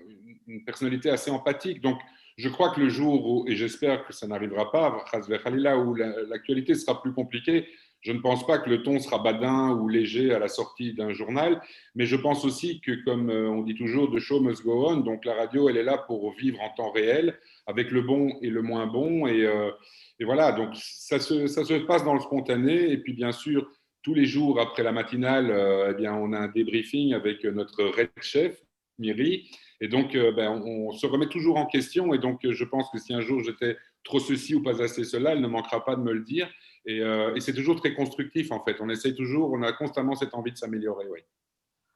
une personnalité assez empathique. Donc, je crois que le jour où, et j'espère que ça n'arrivera pas, où l'actualité sera plus compliquée, je ne pense pas que le ton sera badin ou léger à la sortie d'un journal, mais je pense aussi que, comme on dit toujours, the show must go on, donc la radio, elle est là pour vivre en temps réel, avec le bon et le moins bon, et voilà, donc ça se passe dans le spontané, et puis bien sûr, tous les jours après la matinale, eh bien, on a un débriefing avec notre red chef, Myri, et donc on se remet toujours en question, et donc je pense que si un jour j'étais trop ceci ou pas assez cela, elle ne manquera pas de me le dire. Et c'est toujours très constructif, en fait. On essaie toujours, on a constamment cette envie de s'améliorer. Oui.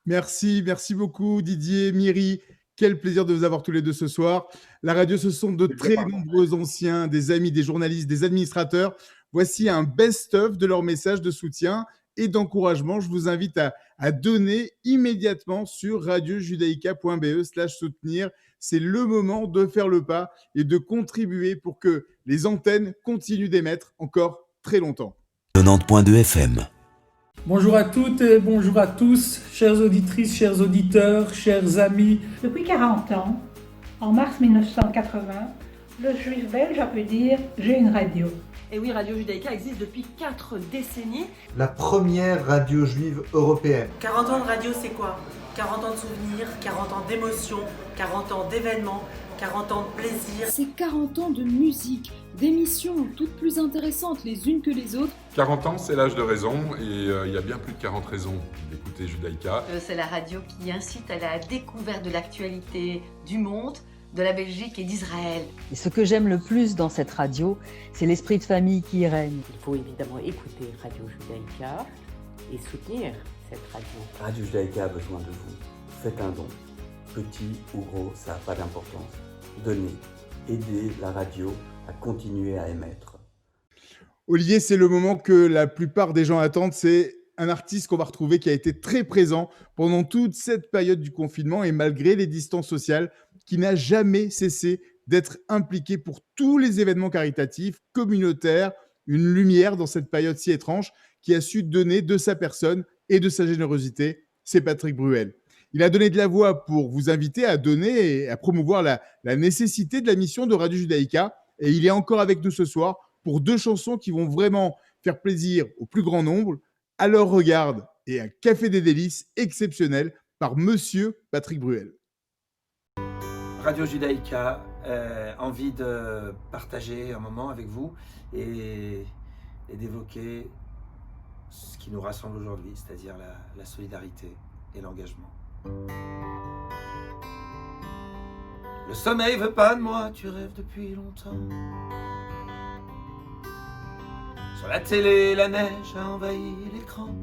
Merci beaucoup Didier, Myri. Quel plaisir de vous avoir tous les deux ce soir. La radio, ce sont de très nombreux anciens, des amis, des journalistes, des administrateurs. Voici un best-of de leurs messages de soutien et d'encouragement. Je vous invite à donner immédiatement sur radiojudaïka.be/soutenir. C'est le moment de faire le pas et de contribuer pour que les antennes continuent d'émettre encore très longtemps. 90.2 FM. Bonjour à toutes et bonjour à tous, chères auditrices, chers auditeurs, chers amis. Depuis 40 ans, en mars 1980, le juif belge a pu dire « j'ai une radio ». Et oui, Radio Judaïka existe depuis 4 décennies. La première radio juive européenne. 40 ans de radio, c'est quoi? 40 ans de souvenirs, 40 ans d'émotions, 40 ans d'événements, 40 ans de plaisir. C'est 40 ans de musique, d'émissions toutes plus intéressantes les unes que les autres. 40 ans, c'est l'âge de raison, et il y a bien plus de 40 raisons d'écouter Judaïka. C'est la radio qui incite à la découverte de l'actualité du monde, de la Belgique et d'Israël. Et ce que j'aime le plus dans cette radio, c'est l'esprit de famille qui y règne. Il faut évidemment écouter Radio Judaïka et soutenir cette radio. Radio Judaïka a besoin de vous. Faites un don. Petit ou gros, ça n'a pas d'importance. Donnez. Aidez la radio à continuer à émettre. Olivier, c'est le moment que la plupart des gens attendent, c'est un artiste qu'on va retrouver qui a été très présent pendant toute cette période du confinement et malgré les distances sociales, qui n'a jamais cessé d'être impliqué pour tous les événements caritatifs, communautaires, une lumière dans cette période si étrange, qui a su donner de sa personne et de sa générosité. C'est Patrick Bruel. Il a donné de la voix pour vous inviter à donner et à promouvoir la nécessité de la mission de Radio Judaïka. Et il est encore avec nous ce soir pour 2 chansons qui vont vraiment faire plaisir au plus grand nombre. Alors regarde et un café des délices exceptionnel par Monsieur Patrick Bruel. Radio Judaïka, envie de partager un moment avec vous et d'évoquer ce qui nous rassemble aujourd'hui, c'est-à-dire la solidarité et l'engagement. Le sommeil veut pas de moi, tu rêves depuis longtemps. Sur la télé, la neige a envahi l'écran.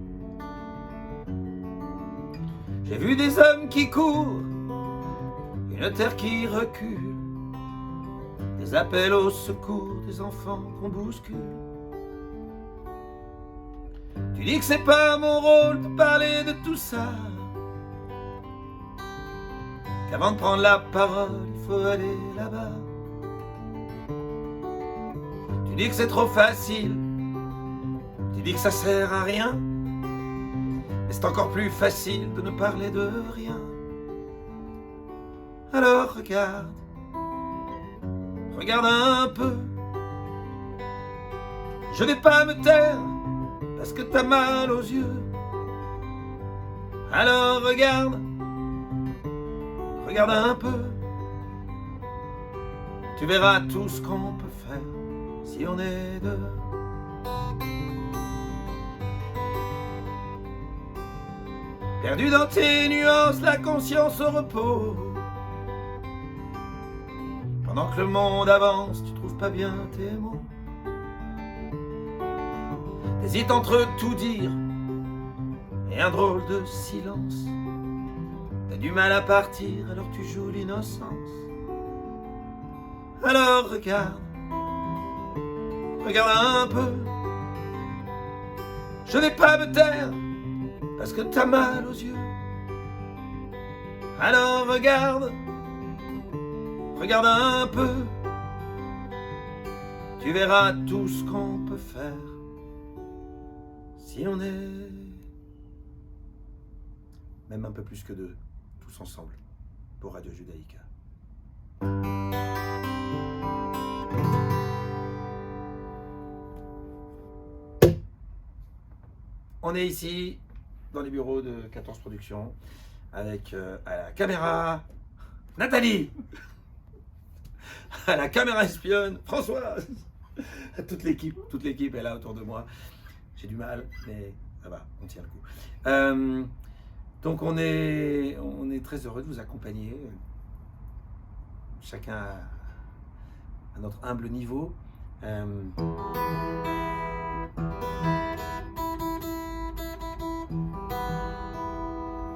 J'ai vu des hommes qui courent, une terre qui recule, des appels au secours, des enfants qu'on bouscule. Tu dis que c'est pas mon rôle de parler de tout ça, qu'avant de prendre la parole, il faut aller là-bas. Tu dis que c'est trop facile, tu dis que ça sert à rien, mais c'est encore plus facile de ne parler de rien. Alors regarde, regarde un peu. Je vais pas me taire parce que t'as mal aux yeux. Alors regarde, regarde un peu. Tu verras tout ce qu'on peut faire si on est deux. Perdu dans tes nuances, la conscience au repos. Pendant que le monde avance, tu trouves pas bien tes mots. T'hésites entre tout dire et un drôle de silence. T'as du mal à partir, alors tu joues l'innocence. Alors regarde, regarde un peu. Je vais pas me taire parce que t'as mal aux yeux. Alors regarde, regarde un peu. Tu verras tout ce qu'on peut faire si on est même un peu plus que deux, tous ensemble, pour Radio Judaïka. On est ici dans les bureaux de 14 Productions avec à la caméra Nathalie, à la caméra espionne Françoise, toute l'équipe est là autour de moi. J'ai du mal, mais ça va, on tient le coup. Donc on est très heureux de vous accompagner, chacun à notre humble niveau.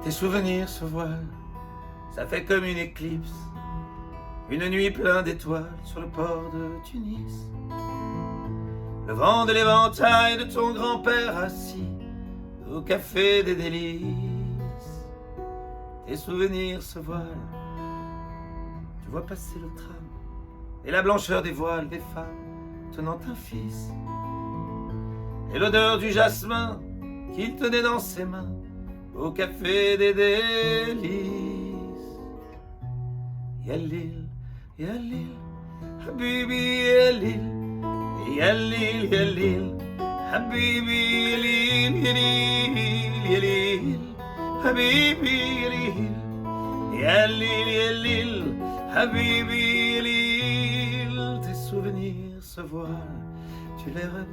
Tes souvenirs se voilent, ça fait comme une éclipse, une nuit pleine d'étoiles sur le port de Tunis. Le vent de l'éventail de ton grand-père assis au café des délices. Tes souvenirs se voilent, tu vois passer le tram et la blancheur des voiles des femmes tenant un fils et l'odeur du jasmin qu'il tenait dans ses mains au café des délices. Yalil, Yalil, Habibi Yalil, Yalil, Yalil, Habibi Yalil, Yalil, Yalil, Habibi Yalil, Yalil, Yalil, Habibi Yalil. Tes souvenirs se voilent, tu les rêves.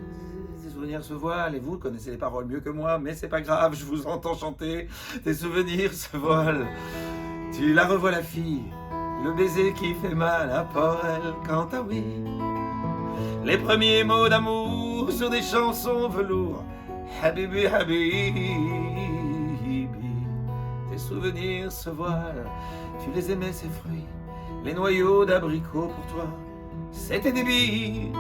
Tes souvenirs se voilent et vous connaissez les paroles mieux que moi, mais c'est pas grave, je vous entends chanter. Tes souvenirs se voilent, tu la revois la fille, le baiser qui fait mal à Port-El quand ah oui, les premiers mots d'amour sur des chansons velours. Habibi, Habibi. Tes souvenirs se voilent, tu les aimais ces fruits, les noyaux d'abricots pour toi, c'était des billes.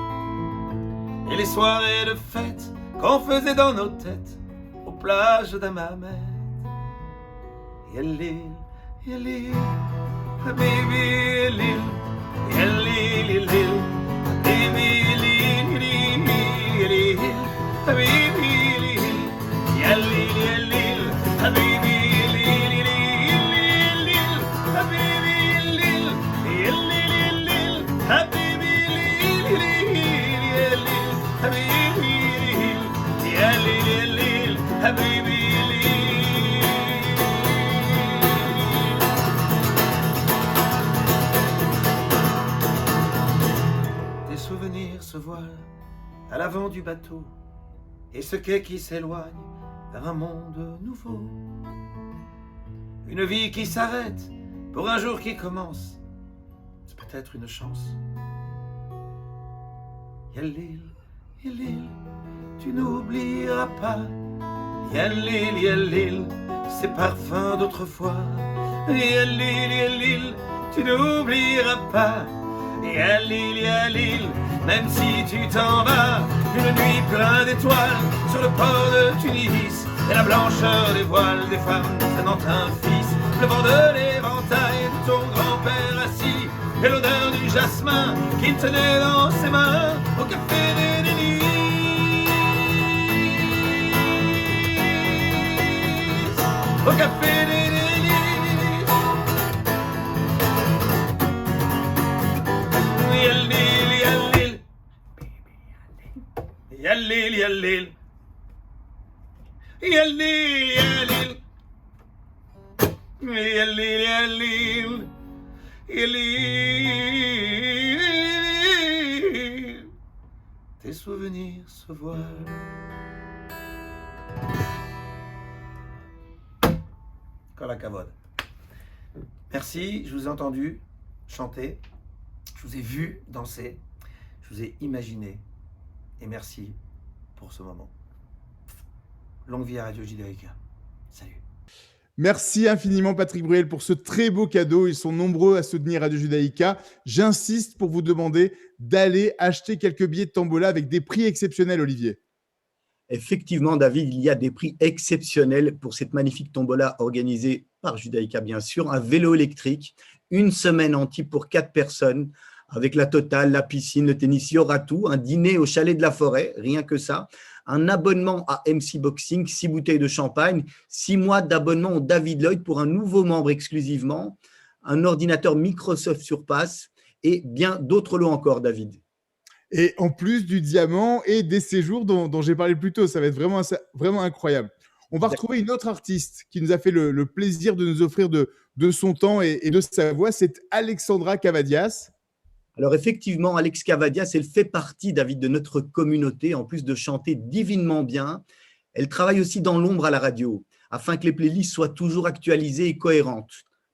Et les soirées de fête qu'on faisait dans nos têtes, au plages d'Hammamet. Yalil, yalil, habibi yalil, yalil, yalil, habibi yalil, yalil, habibi yalil, yalil, yalil, habibi yalil, yalil, habibi yalil, yalil, yalil, habibi yalil, yalil, habibi yalil, yalil, habibi. Souvenirs se voilent à l'avant du bateau et ce quai qui s'éloigne vers un monde nouveau. Une vie qui s'arrête pour un jour qui commence, c'est peut-être une chance. Yalil, Yalil, tu n'oublieras pas. Yalil, Yalil, ces parfums d'autrefois. Yalil, Yalil, tu n'oublieras pas. Yalil, Yalil, même si tu t'en vas, une nuit pleine d'étoiles sur le port de Tunis, et la blancheur des voiles des femmes traînant un fils, le vent de l'éventail de ton grand-père assis, et l'odeur du jasmin qu'il tenait dans ses mains au café des délices. Au café des délices. Yalil, Yalil, Yalil, Yalil, Yalil, Yalil, Yalil, Yalil. Tes souvenirs se voilent. Kol hakavod. Merci, je vous ai entendu chanter. Je vous ai vu danser, je vous ai imaginé, et merci pour ce moment. Longue vie à Radio Judaïka. Salut. Merci infiniment Patrick Bruel pour ce très beau cadeau. Ils sont nombreux à soutenir Radio Judaïka. J'insiste pour vous demander d'aller acheter quelques billets de tombola avec des prix exceptionnels, Olivier. Effectivement, David, il y a des prix exceptionnels pour cette magnifique tombola organisée par Judaïka, bien sûr. Un vélo électrique, une semaine entière pour 4 personnes, avec la totale, la piscine, le tennis, il y aura tout. Un dîner au chalet de la Forêt, rien que ça. Un abonnement à MC Boxing, 6 bouteilles de champagne, 6 mois d'abonnement au David Lloyd pour un nouveau membre exclusivement, un ordinateur Microsoft Surpass et bien d'autres lots encore, David. Et en plus du diamant et des séjours dont j'ai parlé plus tôt, ça va être vraiment incroyable. On va retrouver une autre artiste qui nous a fait le plaisir de nous offrir de son temps et de sa voix, c'est Alexandra Cavadias. Alors effectivement, Alex Cavadias, elle fait partie, David, de notre communauté, en plus de chanter divinement bien. Elle travaille aussi dans l'ombre à la radio, afin que les playlists soient toujours actualisées et cohérentes.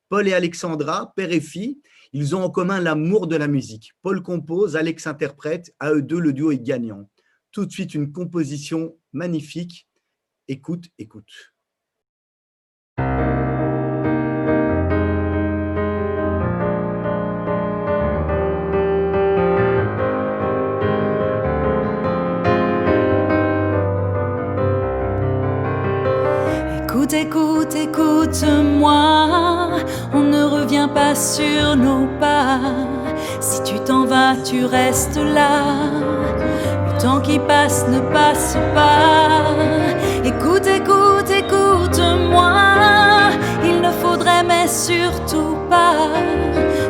Paul et Alexandra, père et fille, ils ont en commun l'amour de la musique. Paul compose, Alex interprète, à eux deux, le duo est gagnant. Tout de suite, une composition magnifique. Écoute, écoute. Écoute, écoute, écoute-moi, on ne revient pas sur nos pas. Si tu t'en vas, tu restes là. Le temps qui passe ne passe pas. Écoute, écoute, écoute-moi, il ne faudrait mais surtout pas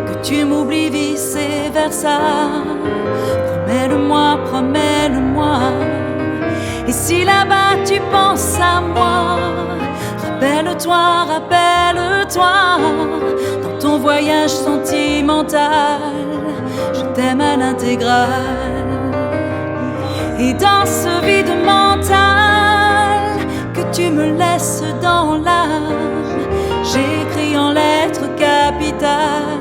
que tu m'oublies vice versa. Promets-le-moi, promets-le-moi. Et si là-bas tu penses à moi, rappelle-toi, rappelle-toi, dans ton voyage sentimental, je t'aime à l'intégrale. Et dans ce vide mental que tu me laisses dans l'âme, j'écris en lettres capitales,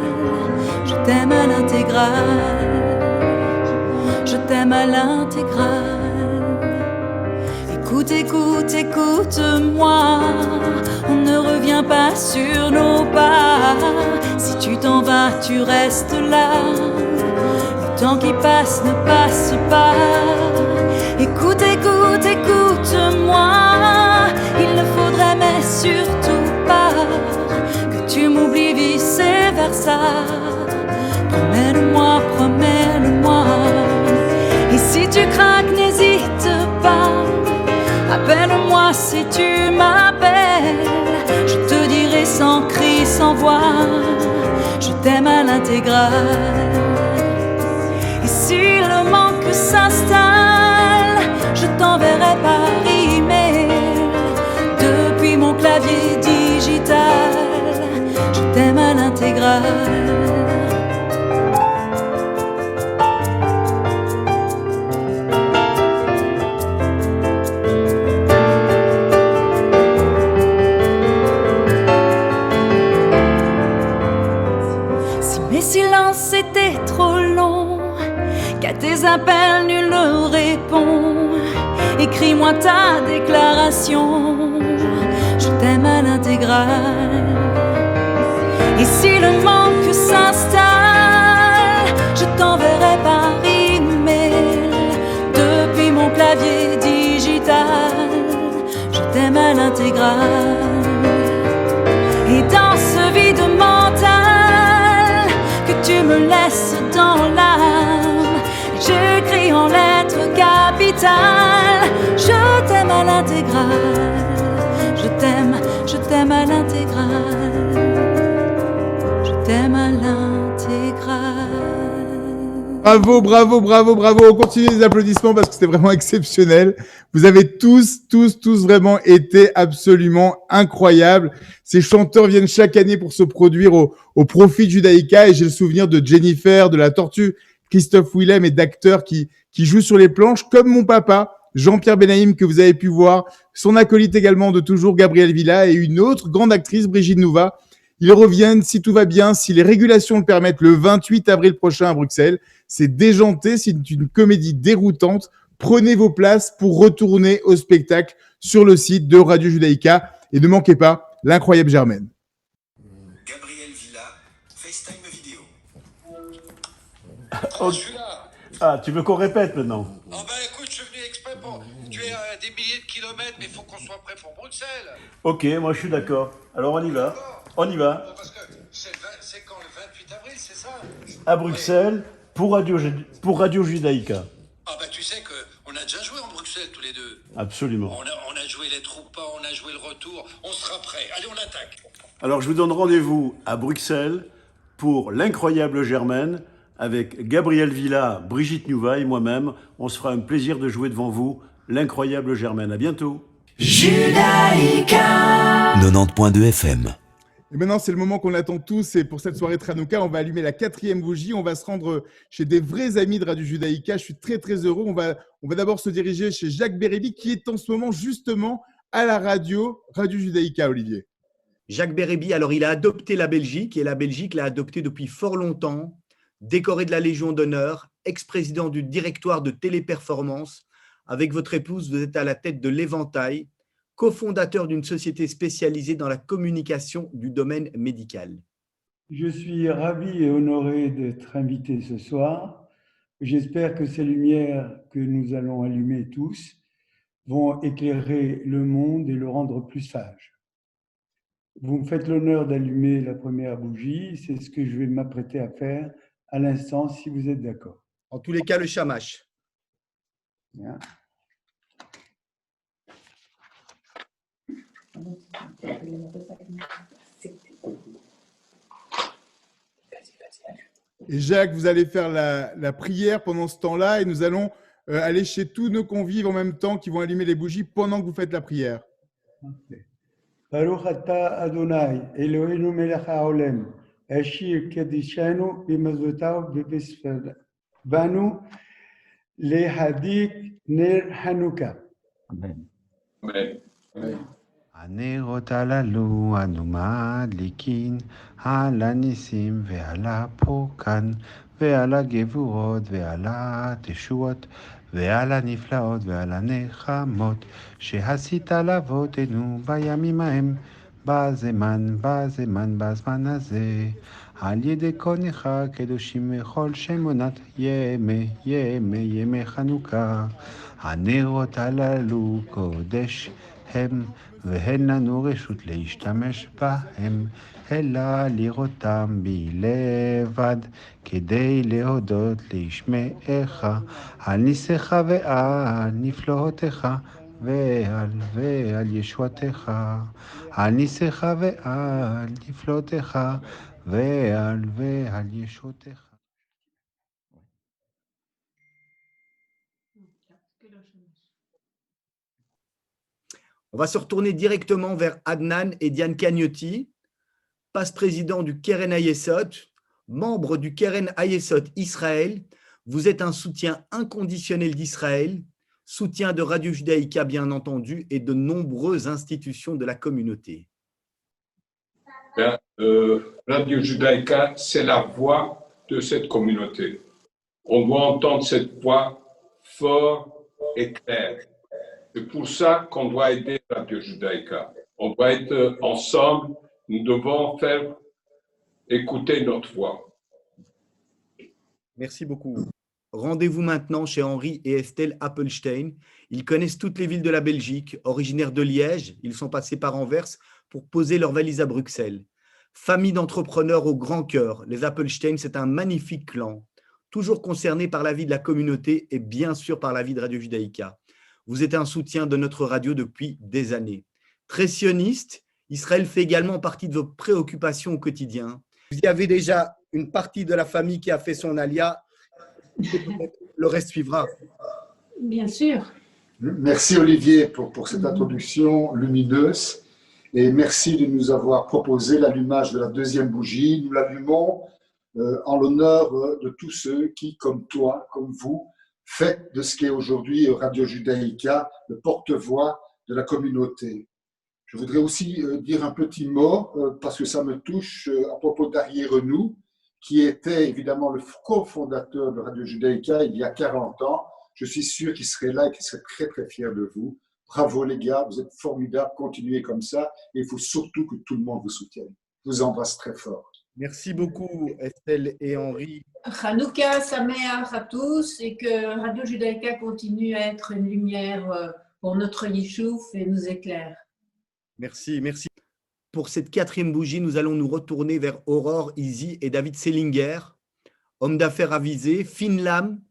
je t'aime à l'intégrale, je t'aime à l'intégrale. Écoute, écoute, écoute-moi, on ne revient pas sur nos pas. Si tu t'en vas, tu restes là. Le temps qui passe ne passe pas. Écoute, écoute, écoute-moi, faire ça. Promets-le-moi, promets-le-moi. Et si tu craques, n'hésite pas. Appelle-moi si tu m'appelles. Je te dirai sans cri, sans voix, je t'aime à l'intégrale. Et si le manque s'installe, je t'enverrai par email. Depuis mon clavier digital, je t'aime à l'intégrale. Silence était trop long, qu'à tes appels nul ne répond. Écris-moi ta déclaration, je t'aime à l'intégrale. Et si le manque s'installe, je t'enverrai par email. Depuis mon clavier digital, je t'aime à l'intégrale. Et dans ce vide mental que tu me laisses dans l'âme, j'écris en lettres capitales, je t'aime à l'intégrale. Je t'aime à l'intégrale. Je t'aime à l'intégrale. Bravo, bravo, bravo, bravo. On continue les applaudissements parce que c'était vraiment exceptionnel. Vous avez tous vraiment été absolument incroyables. Ces chanteurs viennent chaque année pour se produire au profit de Judaïka, et j'ai le souvenir de Jennifer, de la Tortue, Christophe Willem et d'acteurs qui jouent sur les planches, comme mon papa, Jean-Pierre Benaïm, que vous avez pu voir, son acolyte également de toujours, Gabriel Villa, et une autre grande actrice, Brigitte Nouva. Ils reviennent, si tout va bien, si les régulations le permettent, le 28 avril prochain à Bruxelles. C'est déjanté, c'est une comédie déroutante. Prenez vos places pour retourner au spectacle sur le site de Radio Judaïka. Et ne manquez pas l'incroyable Germaine. Gabriel Villa, FaceTime vidéo. Oh, ah, tu veux qu'on répète maintenant? Oh ben écoute, je suis venu exprès pour... Tu es à des milliers de kilomètres, mais il faut qu'on soit prêt pour Bruxelles. Ok, moi je suis d'accord. Alors on y va. On y va. Parce que c'est quand le 28 avril, c'est ça? À Bruxelles, pour Radio Judaïka. Ah ben tu sais qu'on a déjà joué en Bruxelles tous les deux. Absolument. On a joué les Troupas, on a joué le retour. On sera prêt. Allez, on attaque. Alors je vous donne rendez-vous à Bruxelles pour l'incroyable Germaine avec Gabriel Villa, Brigitte Nouva et moi-même. On se fera un plaisir de jouer devant vous l'incroyable Germaine. À bientôt. Judaïka 90.2 FM. Et maintenant, c'est le moment qu'on attend tous. Et pour cette soirée de Hanouka, on va allumer la 4e bougie. On va se rendre chez des vrais amis de Radio Judaïka. Je suis très, très heureux. On va d'abord se diriger chez Jacques Bérébi, qui est en ce moment justement à la Radio Judaïka, Olivier. Jacques Bérébi, alors il a adopté la Belgique, et la Belgique l'a adopté depuis fort longtemps. Décoré de la Légion d'honneur, ex-président du directoire de Téléperformance. Avec votre épouse, vous êtes à la tête de l'Éventail, cofondateur d'une société spécialisée dans la communication du domaine médical. Je suis ravi et honoré d'être invité ce soir. J'espère que ces lumières que nous allons allumer tous vont éclairer le monde et le rendre plus sage. Vous me faites l'honneur d'allumer la première bougie. C'est ce que je vais m'apprêter à faire à l'instant, si vous êtes d'accord. En tous les cas, le shamash. Bien. Et Jacques, vous allez faire la prière pendant ce temps-là, et nous allons aller chez tous nos convives en même temps qui vont allumer les bougies pendant que vous faites la prière. Baruch ata Adonai, Eloheinu melech haolam, Ashir kedishanu b'mazvotav b'besfad. Banu lehadik ner Hanouka. Amen. Amen. הנרות הללו אנו מדליקים על הניסים ועל הפורקן ועל הגבורות ועל התשועות ועל הנפלאות ועל הנחמות שעשית לאבותינו בימים ההם בזמן הזה על ידי כהניך קדושים וכל שמונת ימי חנוכה הנרות הללו קודש הם, ואין לנו רשות להשתמש בהם, אלא לראותם בלבד, כדי להודות לשמעך, על ניסיך ועל נפלאותיך, ועל ישועתך, על ניסיך ועל נפלאותיך, ועל ישועתך. On va se retourner directement vers Adnan et Diane Cagnotti, passe-président du Keren Hayesot, membre du Keren Hayesot Israël. Vous êtes un soutien inconditionnel d'Israël, soutien de Radio Judaïka bien entendu et de nombreuses institutions de la communauté. Radio Judaïka, c'est la voix de cette communauté. On doit entendre cette voix fort et claire. C'est pour ça qu'on doit aider Radio Judaïka. On doit être ensemble. Nous devons faire écouter notre voix. Merci beaucoup. Rendez-vous maintenant chez Henri et Estelle Appelstein. Ils connaissent toutes les villes de la Belgique. Originaires de Liège, ils sont passés par Anvers pour poser leurs valises à Bruxelles. Famille d'entrepreneurs au grand cœur, les Appelstein, c'est un magnifique clan, toujours concerné par la vie de la communauté et bien sûr par la vie de Radio Judaïka. Vous êtes un soutien de notre radio depuis des années. Très sioniste, Israël fait également partie de vos préoccupations au quotidien. Vous y avez déjà une partie de la famille qui a fait son alia. Le reste suivra. Bien sûr. Merci Olivier pour cette introduction lumineuse et merci de nous avoir proposé l'allumage de la deuxième bougie. Nous l'allumons en l'honneur de tous ceux qui, comme toi, comme vous, faites de ce qu'est aujourd'hui Radio Judaïka le porte-voix de la communauté. Je voudrais aussi dire un petit mot, parce que ça me touche, à propos d'Arié Renou, qui était évidemment le cofondateur de Radio Judaïka il y a 40 ans. Je suis sûr qu'il serait là et qu'il serait très très fier de vous. Bravo les gars, vous êtes formidables, continuez comme ça et il faut surtout que tout le monde vous soutienne. Je vous embrasse très fort. Merci beaucoup Estelle et Henri. Hanouka Sameach à tous et que Radio Judaïka continue à être une lumière pour notre Yishuv et nous éclaire. Merci, merci. Pour cette quatrième bougie, nous allons nous retourner vers Aurore Izzy et David Selinger, homme d'affaires avisé, fine lame,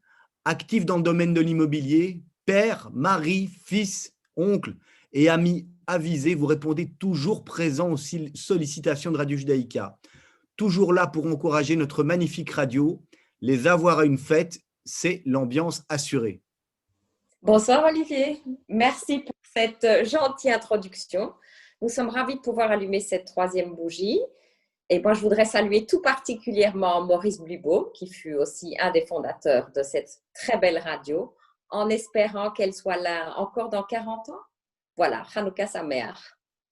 actif dans le domaine de l'immobilier, père, mari, fils, oncle et ami avisé. Vous répondez toujours présent aux sollicitations de Radio Judaïka. Toujours là pour encourager notre magnifique radio. Les avoir à une fête, c'est l'ambiance assurée. Bonsoir Olivier, merci pour cette gentille introduction. Nous sommes ravis de pouvoir allumer cette troisième bougie. Et moi, je voudrais saluer tout particulièrement Maurice Blubeau, qui fut aussi un des fondateurs de cette très belle radio, en espérant qu'elle soit là encore dans 40 ans. Voilà, Hanouka Sameach.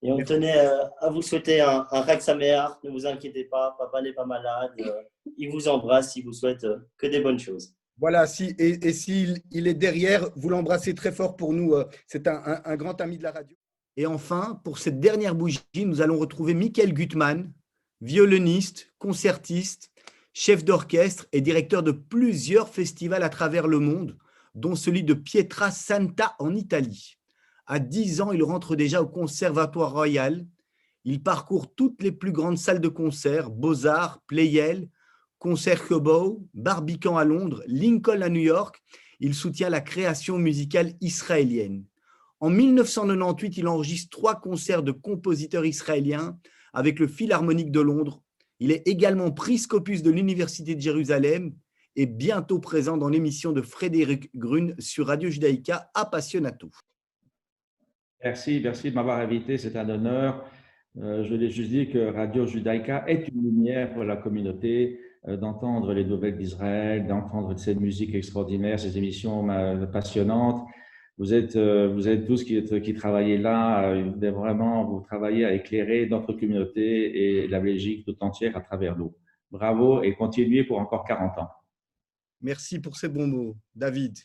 Et on tenait à vous souhaiter un Chag Sameach. Ne vous inquiétez pas, papa n'est pas malade. Il vous embrasse, il vous souhaite que des bonnes choses. Voilà, s'il est derrière, vous l'embrassez très fort pour nous. C'est un grand ami de la radio. Et enfin, pour cette dernière bougie, nous allons retrouver Michael Gutmann, violoniste, concertiste, chef d'orchestre et directeur de plusieurs festivals à travers le monde, dont celui de Pietra Santa en Italie. À 10 ans, il rentre déjà au Conservatoire Royal. Il parcourt toutes les plus grandes salles de concert, Beaux-Arts, Pleyel, Concertgebouw, Barbican à Londres, Lincoln à New York. Il soutient la création musicale israélienne. En 1998, il enregistre 3 concerts de compositeurs israéliens avec le Philharmonique de Londres. Il est également prix Scopus de l'Université de Jérusalem et bientôt présent dans l'émission de Frédéric Grune sur Radio Judaïka Appassionato. Merci de m'avoir invité, c'est un honneur. Je voulais juste dire que Radio Judaïka est une lumière pour la communauté, d'entendre les nouvelles d'Israël, d'entendre cette musique extraordinaire, ces émissions passionnantes. Vous êtes tous qui travaillez là, vraiment, vous travaillez à éclairer notre communauté et la Belgique tout entière à travers nous. Bravo et continuez pour encore 40 ans. Merci pour ces bons mots, David.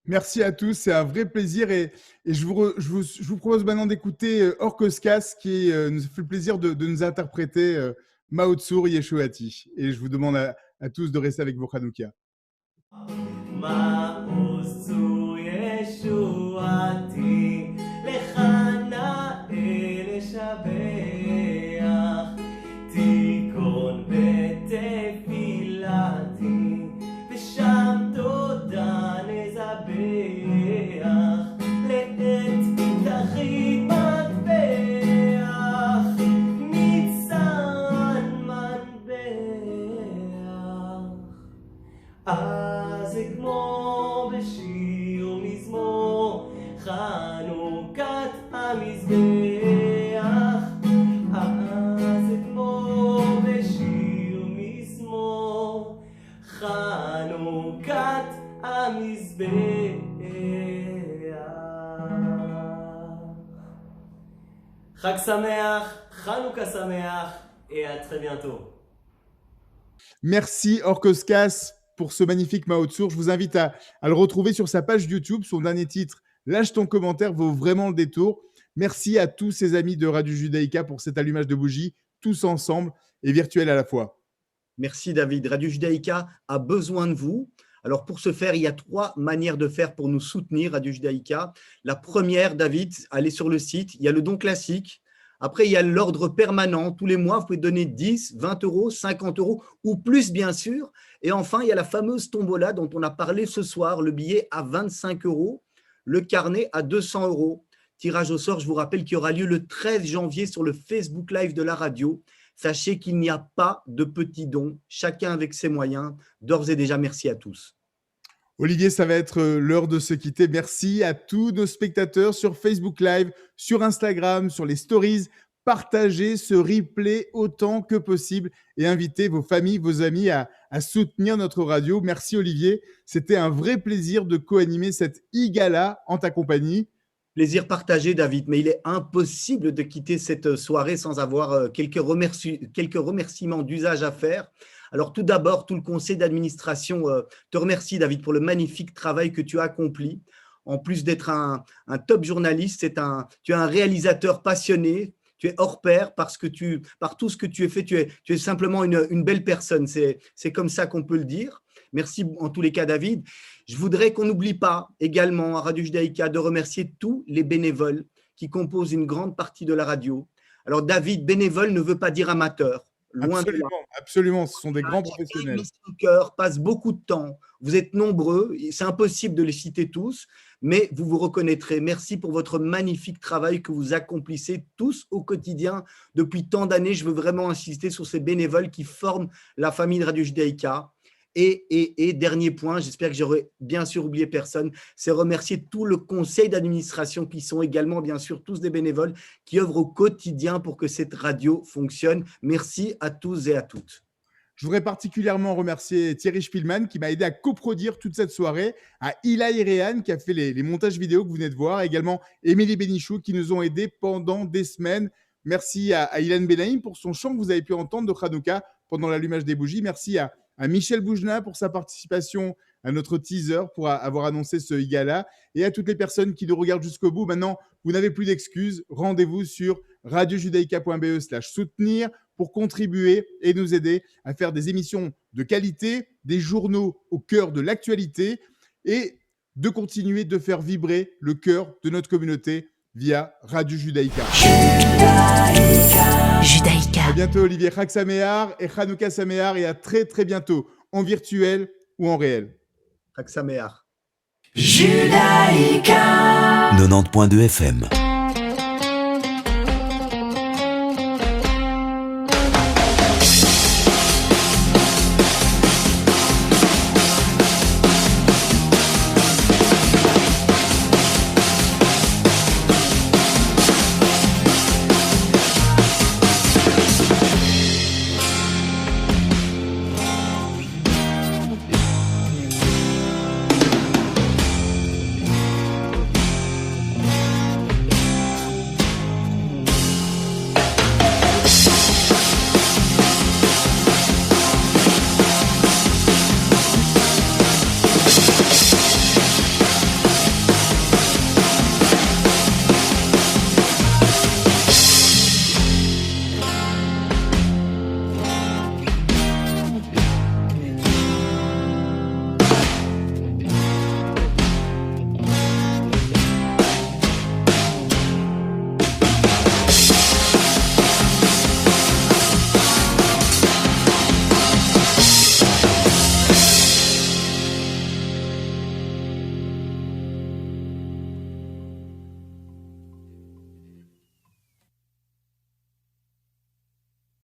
Merci à tous, c'est un vrai plaisir et je vous propose maintenant d'écouter Orkoskas qui nous fait le plaisir de nous interpréter Mao Tzur Yeshuati. Et je vous demande à tous de rester avec vos Hanouka. Yeshuati Chag Sameach, Chanukah Sameach et à très bientôt. Merci Orkoskas pour ce magnifique Mao Tzour. Je vous invite à le retrouver sur sa page YouTube. Son dernier titre, Lâche ton commentaire, vaut vraiment le détour. Merci à tous ces amis de Radio Judaïka pour cet allumage de bougies, tous ensemble et virtuels à la fois. Merci David. Radio Judaïka a besoin de vous. Alors pour ce faire, il y a 3 manières de faire pour nous soutenir, Radio Judaïka. La première, David, allez sur le site, il y a le don classique. Après, il y a l'ordre permanent. Tous les mois, vous pouvez donner 10, 20 euros, 50 euros ou plus, bien sûr. Et enfin, il y a la fameuse tombola dont on a parlé ce soir, le billet à 25 euros, le carnet à 200 euros. Tirage au sort, je vous rappelle qu'il aura lieu le 13 janvier sur le Facebook Live de la radio. Sachez qu'il n'y a pas de petits dons, chacun avec ses moyens. D'ores et déjà, merci à tous. Olivier, ça va être l'heure de se quitter. Merci à tous nos spectateurs sur Facebook Live, sur Instagram, sur les stories. Partagez ce replay autant que possible et invitez vos familles, vos amis à soutenir notre radio. Merci Olivier. C'était un vrai plaisir de co-animer cette e-gala en ta compagnie. Plaisir partagé, David, mais il est impossible de quitter cette soirée sans avoir quelques remerciements d'usage à faire. Alors tout d'abord, tout le conseil d'administration te remercie, David, pour le magnifique travail que tu as accompli. En plus d'être un top journaliste, tu es un réalisateur passionné, tu es hors pair parce que par tout ce que tu as fait, tu es simplement une belle personne. C'est comme ça qu'on peut le dire. Merci en tous les cas, David. Je voudrais qu'on n'oublie pas également à Radio Judaïka de remercier tous les bénévoles qui composent une grande partie de la radio. Alors David, bénévole ne veut pas dire amateur. Loin de là. Absolument, ce sont des grands professionnels. Son cœur passe beaucoup de temps. Vous êtes nombreux, c'est impossible de les citer tous, mais vous vous reconnaîtrez. Merci pour votre magnifique travail que vous accomplissez tous au quotidien depuis tant d'années. Je veux vraiment insister sur ces bénévoles qui forment la famille de Radio Judaïka. Et dernier point, j'espère que j'aurai bien sûr oublié personne, c'est remercier tout le conseil d'administration qui sont également bien sûr tous des bénévoles qui œuvrent au quotidien pour que cette radio fonctionne. Merci à tous et à toutes. Je voudrais particulièrement remercier Thierry Spielmann qui m'a aidé à coproduire toute cette soirée, à Ilaï Rehan qui a fait les montages vidéo que vous venez de voir, et également Émilie Bénichou qui nous ont aidés pendant des semaines. Merci à Ilan Benaïm pour son chant que vous avez pu entendre de Hanouka pendant l'allumage des bougies. Merci à Michel Boujna pour sa participation à notre teaser, pour avoir annoncé ce e-gala, et à toutes les personnes qui nous regardent jusqu'au bout. Maintenant, vous n'avez plus d'excuses. Rendez-vous sur radiojudaïka.be/soutenir pour contribuer et nous aider à faire des émissions de qualité, des journaux au cœur de l'actualité et de continuer de faire vibrer le cœur de notre communauté via Radio Judaïka. Judaïka. À bientôt Olivier. Chag Sameach et Chanukah Sameach, et à très très bientôt en virtuel ou en réel. Chag Sameach. Judaïka 90.2 FM.